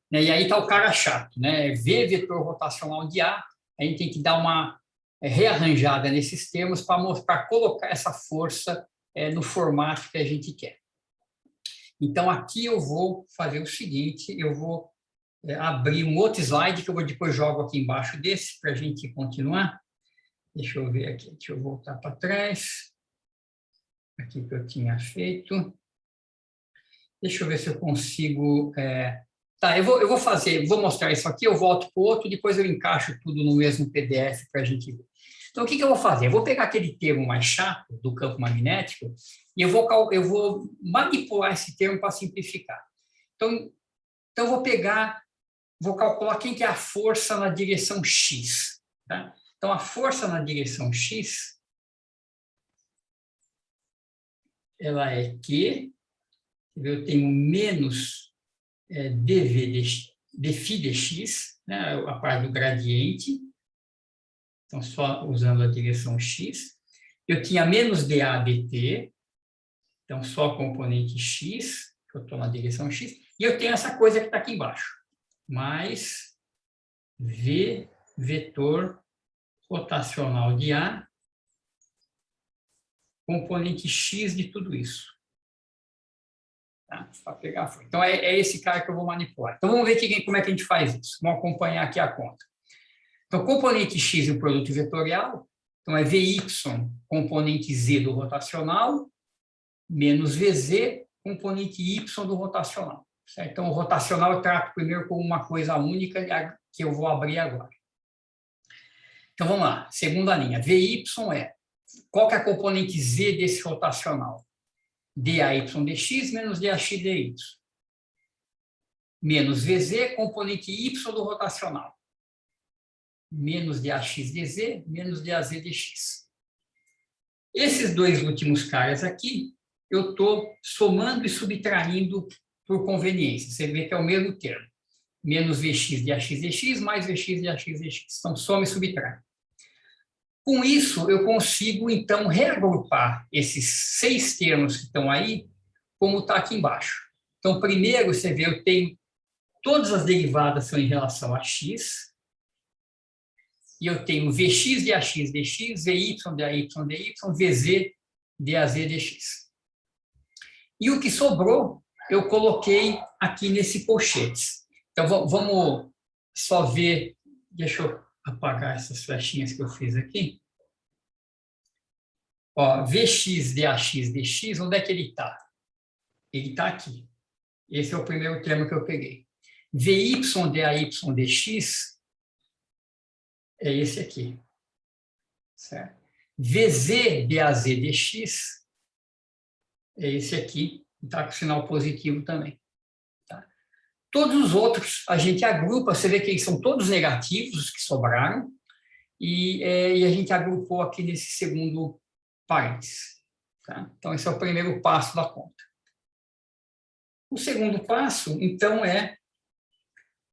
E aí está o cara chato, né? V vetor rotacional de A, a gente tem que dar uma rearranjada nesses termos para colocar essa força no formato que a gente quer. Então, aqui eu vou fazer o seguinte, eu vou abrir um outro slide que eu depois jogo aqui embaixo desse para a gente continuar. Deixa eu ver aqui, deixa eu voltar para trás. Aqui que eu tinha feito. Deixa eu ver se eu consigo... Tá, eu vou mostrar isso aqui, eu volto para o outro, depois eu encaixo tudo no mesmo PDF para a gente ver. Então, o que eu vou fazer? Eu vou pegar aquele termo mais chato do campo magnético e eu vou manipular esse termo para simplificar. Então eu vou calcular quem que é a força na direção x. Tá? Então, a força na direção x, ela é Q, eu tenho menos dφ dx, né, a parte do gradiente, então só usando a direção x. Eu tinha menos dA dt, então só a componente x, que eu estou na direção x, e eu tenho essa coisa que está aqui embaixo, mais V vetor rotacional de A, componente x de tudo isso. Tá? Para pegar a... Então, é esse cara que eu vou manipular. Então, vamos ver como é que a gente faz isso. Vamos acompanhar aqui a conta. Então, componente x do produto vetorial, então é Vy, componente z do rotacional, menos Vz, componente y do rotacional. Certo? Então, o rotacional eu trato primeiro como uma coisa única, que eu vou abrir agora. Então, vamos lá. Segunda linha. Vy qual que é a componente z desse rotacional? dAy dx menos dAx dy. Menos Vz, componente y do rotacional. Menos dAx dz, menos dAz dx. Esses dois últimos caras aqui, eu estou somando e subtraindo por conveniência. Você vê que é o mesmo termo. Menos Vx dAx dx mais Vx dAx dx. Então, soma e subtrai. Com isso, eu consigo, então, reagrupar esses 6 termos que estão aí, como está aqui embaixo. Então, primeiro, você vê, eu tenho todas as derivadas são em relação a x, e eu tenho Vx dAx dx, Vy dy dy, Vz dAz dx. E o que sobrou, eu coloquei aqui nesse colchetes. Então, vamos só ver, deixa eu apagar essas flechinhas que eu fiz aqui. Ó, Vx dAx dx, onde é que ele está? Ele está aqui. Esse é o primeiro termo que eu peguei. Vy dy dx é esse aqui. Certo? Vz dAz dx é esse aqui. Está com sinal positivo também. Tá? Todos os outros a gente agrupa, você vê que eles são todos negativos, os que sobraram, e a gente agrupou aqui nesse segundo parênteses. Tá? Então, esse é o primeiro passo da conta. O segundo passo, então, é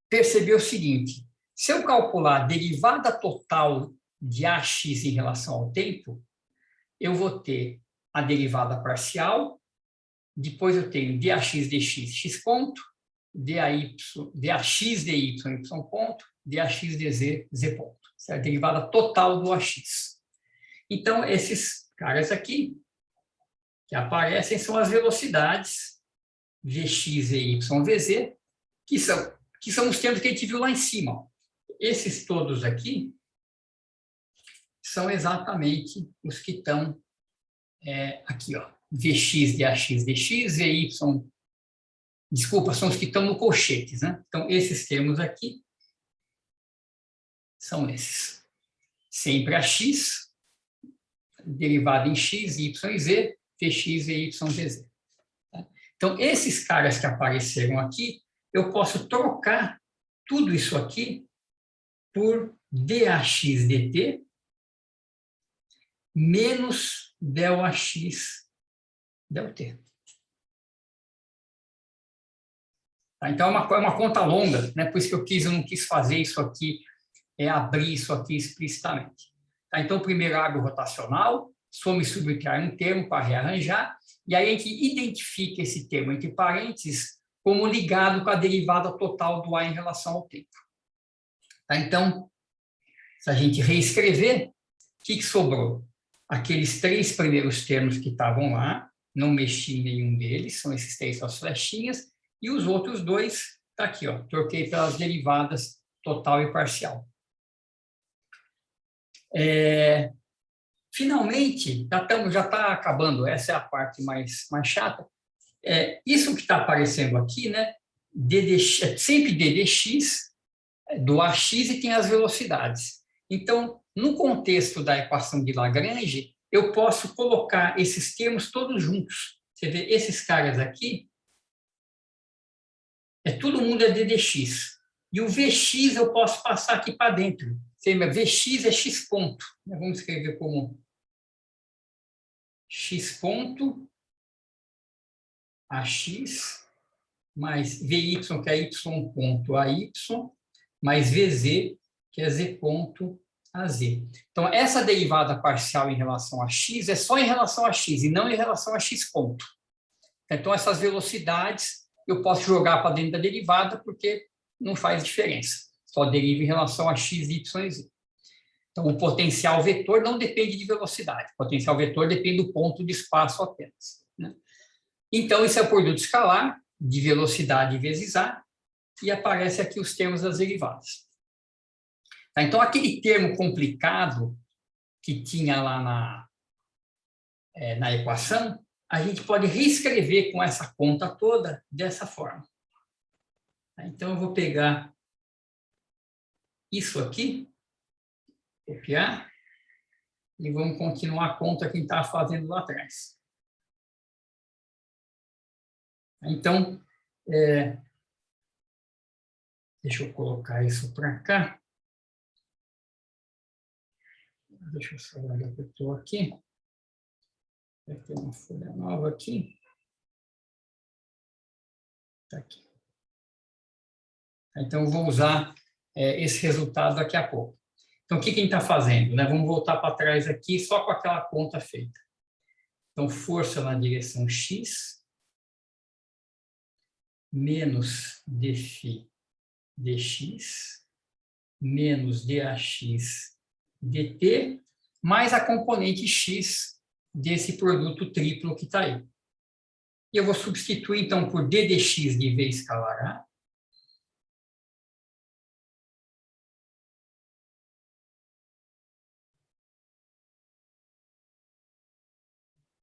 perceber o seguinte: se eu calcular a derivada total de AX em relação ao tempo, eu vou ter a derivada parcial, depois eu tenho dAx dx, x ponto, dAx dy, y ponto, dAx dz, z ponto. Essa é a derivada total do AX. Então, esses caras aqui, que aparecem, são as velocidades Vx, Vy, Vz, que são os termos que a gente viu lá em cima. Esses todos aqui são exatamente os que estão aqui, ó. Vx, dAx, dx, Vy, desculpa, são os que estão no colchetes, né? Então, esses termos aqui são esses. Sempre AX, derivada em x, y e z, Vx, Vy, Vz. Então, esses caras que apareceram aqui, eu posso trocar tudo isso aqui por dAx dt menos ΔAX ΔT. Então, é uma conta longa, né? Por isso que eu não quis fazer isso aqui, abrir isso aqui explicitamente. Tá? Então, primeiro árbol rotacional, soma e subtrai um termo para rearranjar, e aí a gente identifica esse termo entre parênteses como ligado com a derivada total do A em relação ao tempo. Tá? Então, se a gente reescrever, o que sobrou? Aqueles 3 primeiros termos que estavam lá, não mexi em nenhum deles, são esses 3 com as flechinhas, e os outros 2, tá aqui, ó, troquei pelas derivadas total e parcial. Finalmente, já está acabando, essa é a parte mais chata. Isso que está aparecendo aqui, né, ddx, sempre ddx do AX e tem as velocidades. Então, no contexto da equação de Lagrange, eu posso colocar esses termos todos juntos. Você vê, esses caras aqui, todo mundo é ddx. E o Vx eu posso passar aqui para dentro. Você vê, Vx é x ponto. Vamos escrever como x ponto AX mais VY, que é Y ponto AY, mais VZ, que é Z ponto AZ. Então, essa derivada parcial em relação a X é só em relação a X e não em relação a X ponto. Então, essas velocidades eu posso jogar para dentro da derivada porque não faz diferença. Só deriva em relação a X, Y e Z. Então, o potencial vetor não depende de velocidade. O potencial vetor depende do ponto de espaço apenas. Né? Então, isso é o produto escalar de velocidade vezes A, e aparece aqui os termos das derivadas. Tá? Então, aquele termo complicado que tinha lá na equação, a gente pode reescrever com essa conta toda dessa forma. Tá? Então, eu vou pegar isso aqui, copiar, e vamos continuar a conta que a gente estava fazendo lá atrás. Então, deixa eu colocar isso para cá. Deixa eu só olhar que eu estou aqui. Vai ter uma folha nova aqui. Está aqui. Então, eu vou usar esse resultado daqui a pouco. Então, o que a gente está fazendo? Né? Vamos voltar para trás aqui, só com aquela conta feita. Então, força na direção X, menos dφ dx, menos dAx dt, mais a componente x desse produto triplo que está aí. E eu vou substituir, então, por d dx de v escalar A,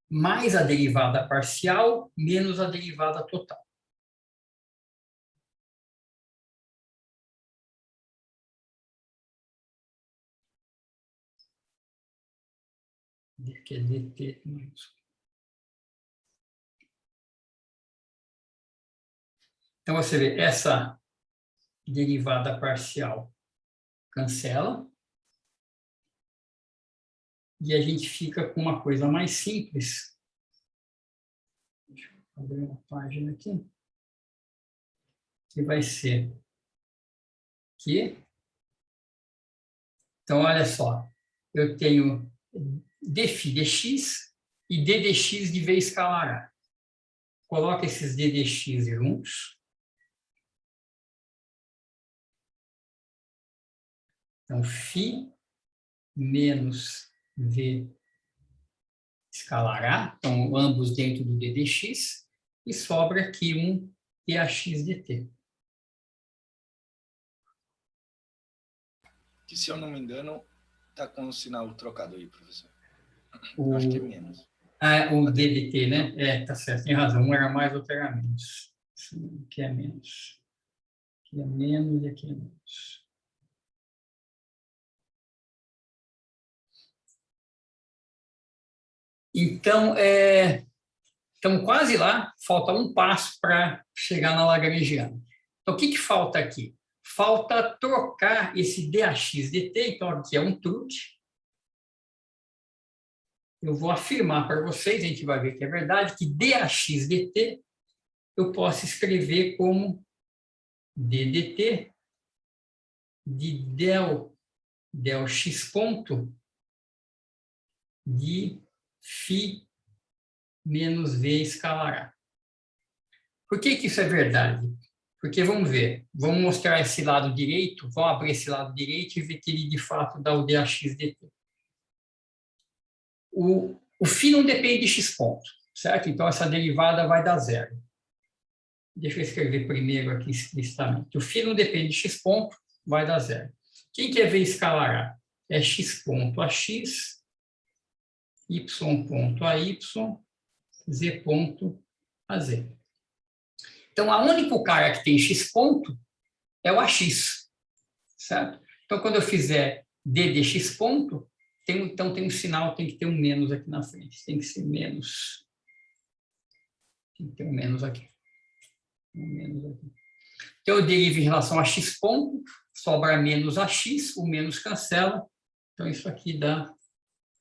mais a derivada parcial, menos a derivada total. Que é dt minúsculo. Então, você vê, essa derivada parcial cancela. E a gente fica com uma coisa mais simples. Deixa eu abrir uma página aqui. Que vai ser que... Então, olha só. Eu tenho dφ dx e d dx de v escalar a. Coloca esses d dx juntos. Então, φ menos v escalar a, então ambos dentro do d dx, e sobra aqui um dAx dt.
Que, se eu não me engano, está com o sinal trocado aí, professor.
O,
Acho que é menos.
o ddt, né? Tá certo, tem razão. Um era mais, outro era menos. Aqui é menos. Aqui é menos e aqui é menos. Então, estamos quase lá, falta um passo para chegar na Lagrangiana. Então, o que falta aqui? Falta trocar esse dAx dt, então aqui é um truque. Eu vou afirmar para vocês, a gente vai ver que é verdade, que dAx dt eu posso escrever como ddt de del x ponto de φ menos v escalar a. Por que isso é verdade? Porque vamos ver, vamos mostrar esse lado direito, vamos abrir esse lado direito e ver que ele de fato dá o dAx dt. O φ não depende de x ponto, certo? Então essa derivada vai dar zero. Deixa eu escrever primeiro aqui explicitamente. O φ não depende de x ponto, vai dar zero. Quem quer ver escalar a? É x ponto a x, y ponto a y, z ponto a z. Então, o único cara que tem x ponto é o AX, certo? Então, quando eu fizer d de x ponto, então tem um sinal, tem que ter um menos aqui na frente. Tem que ser menos. Tem que ter um menos aqui. Um menos aqui. Então, eu derivo em relação a x ponto, sobra menos AX, o menos cancela. Então, isso aqui dá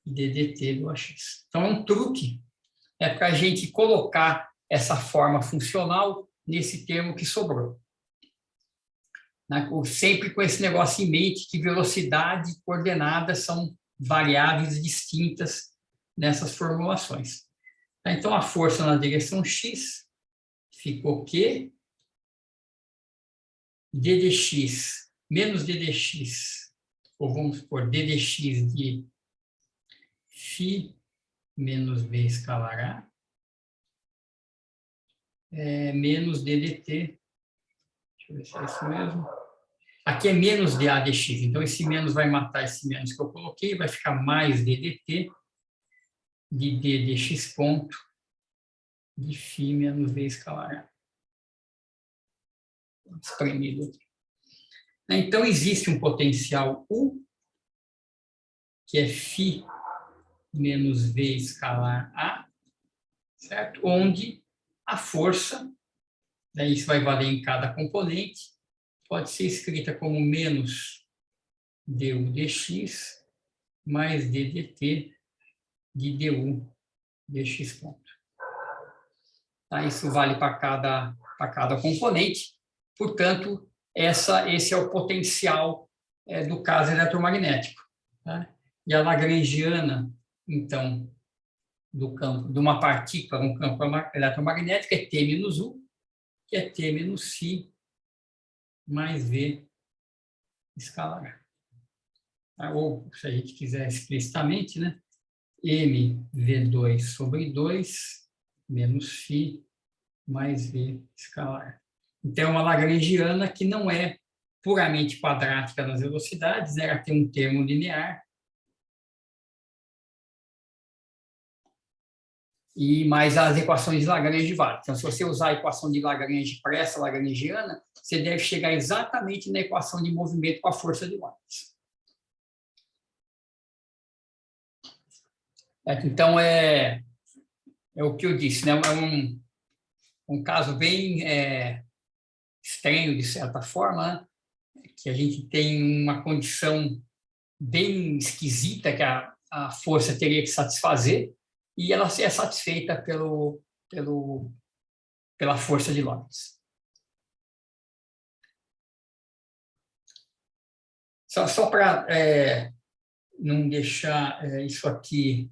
ddt do AX. Então, é um truque. É para a gente colocar essa forma funcional nesse termo que sobrou. Sempre com esse negócio em mente que velocidade e coordenadas são variáveis distintas nessas formulações. Então, a força na direção x ficou que d de x menos d de x, ou vamos por d de x de φ menos v escalar a, menos ddt. Deixa eu ver se é isso mesmo. Aqui é menos dA dx, então esse menos vai matar esse menos que eu coloquei, vai ficar mais ddt de d de x ponto de φ menos v escalar a. Espremido aqui. Então, existe um potencial U, que é φ menos v escalar a, certo? Onde a força, daí isso vai valer em cada componente, pode ser escrita como menos du dx mais ddt de du dx ponto. Tá? Isso vale para cada componente, portanto, esse é o potencial do caso eletromagnético. Tá? E a lagrangiana, então, do campo, de uma partícula, um campo eletromagnético, é T menos U, que é T menos φ mais V escalar. Ou, se a gente quiser explicitamente, né? mv2 sobre 2 menos φ mais V escalar. Então, é uma lagrangiana que não é puramente quadrática nas velocidades, né? Ela tem um termo linear, mais as equações de Lagrange valem. Então, se você usar a equação de Lagrange para essa lagrangiana, você deve chegar exatamente na equação de movimento com a força de Lorentz. Então, é o que eu disse, né? É um caso bem estranho, de certa forma, né? Que a gente tem uma condição bem esquisita que a força teria que satisfazer, e ela é satisfeita pela força de Lorentz. Só para não deixar isso aqui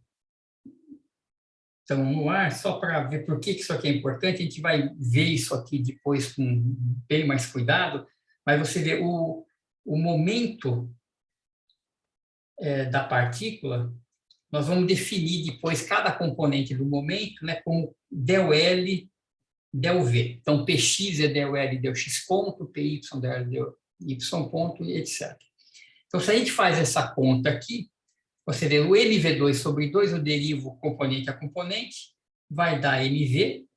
tão no ar, só para ver por que isso aqui é importante, a gente vai ver isso aqui depois com bem mais cuidado, mas você vê o momento da partícula, nós vamos definir depois cada componente do momento, né, como ΔL, ΔV. Então, Px é ΔL, Δx ponto, Py, ΔL, Dy ponto, e etc. Então, se a gente faz essa conta aqui, você vê o mv2 sobre 2, eu derivo componente a componente, vai dar mv,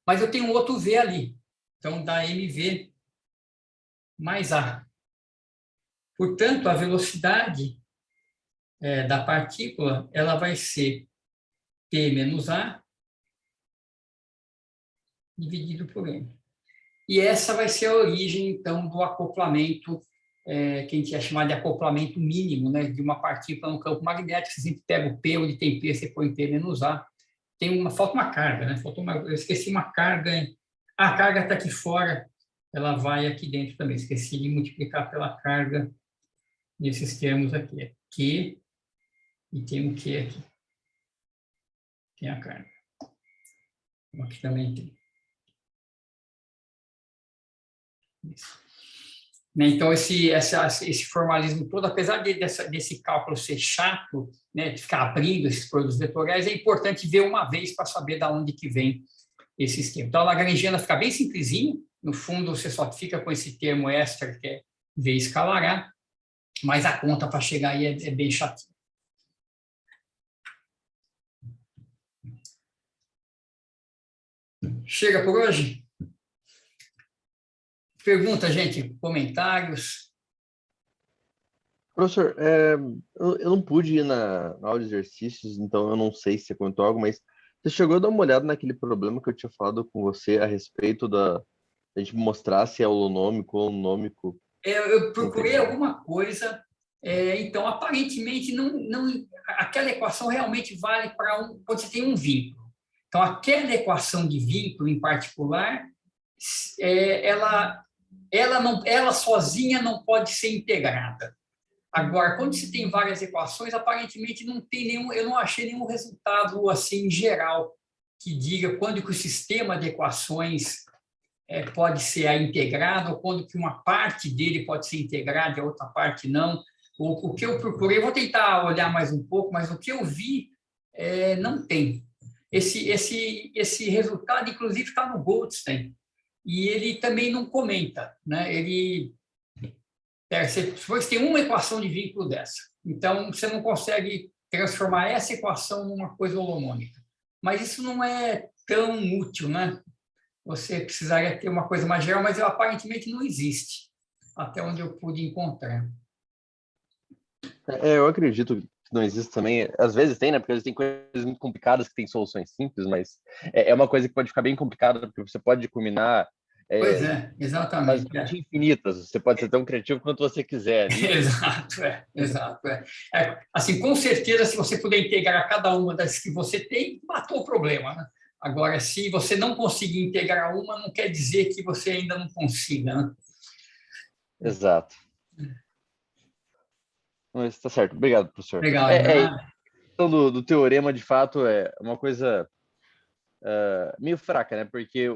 mas eu tenho um outro v ali, então dá mv mais a. Portanto, a velocidade da partícula ela vai ser P menos A dividido por M. E essa vai ser a origem, então, do acoplamento, que a gente ia chamar de acoplamento mínimo, né, de uma partícula no campo magnético. Você sempre pega o P, onde tem P, você põe P menos A. Falta uma carga, né? Eu esqueci uma carga. A carga está aqui fora, ela vai aqui dentro também. Esqueci de multiplicar pela carga nesses termos aqui. É Q e tem um Q aqui. Tem a carga. Aqui também tem. Isso. Então, esse formalismo todo, apesar desse cálculo ser chato, né, de ficar abrindo esses produtos vetoriais, é importante ver uma vez para saber de onde que vem esse esquema. Então, a lagrangiana fica bem simplesinho, no fundo você só fica com esse termo extra, que é V escalar A, mas a conta para chegar aí é bem chatinha. Chega por hoje? Pergunta, gente, comentários.
Professor, eu não pude ir na aula de exercícios, então eu não sei se você comentou algo, mas você chegou a dar uma olhada naquele problema que eu tinha falado com você a respeito da gente mostrar se é holonômico ou anômico?
Eu procurei alguma coisa, então, aparentemente, aquela equação realmente vale para quando você tem um vínculo. Então, aquela equação de vínculo em particular, ela sozinha não pode ser integrada. Agora, quando se tem várias equações, aparentemente não tem nenhum, eu não achei nenhum resultado assim geral que diga quando que o sistema de equações pode ser integrado, ou quando que uma parte dele pode ser integrada e a outra parte não. O que eu procurei, vou tentar olhar mais um pouco, mas o que eu vi não tem. Esse resultado, inclusive, está no Goldstein, e ele também não comenta, né? Você tem uma equação de vínculo dessa, então você não consegue transformar essa equação numa coisa holomônica. Mas isso não é tão útil, né? Você precisaria ter uma coisa mais geral, mas ela aparentemente não existe, até onde eu pude encontrar.
Eu acredito que não existe também. Às vezes tem, né? Porque às vezes tem coisas muito complicadas que têm soluções simples, mas é uma coisa que pode ficar bem complicada, porque você pode combinar
Pois é, exatamente.
basicamente infinitas. Você pode ser tão criativo quanto você quiser ali.
Exato. Assim, com certeza, se você puder integrar cada uma das que você tem, matou o problema, né? Agora, se você não conseguir integrar uma, não quer dizer que você ainda não consiga, né?
Exato. Mas está certo. Obrigado, professor.
Legal.
A questão do teorema, de fato, é uma coisa meio fraca, né? Porque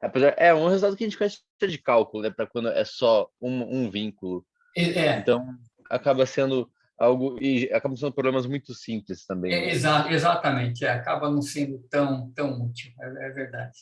apesar, é um resultado que a gente conhece de cálculo, né? Para quando é só um vínculo. Então, acaba sendo algo, e acabam sendo problemas muito simples também.
Exatamente. Acaba não sendo tão útil. É verdade.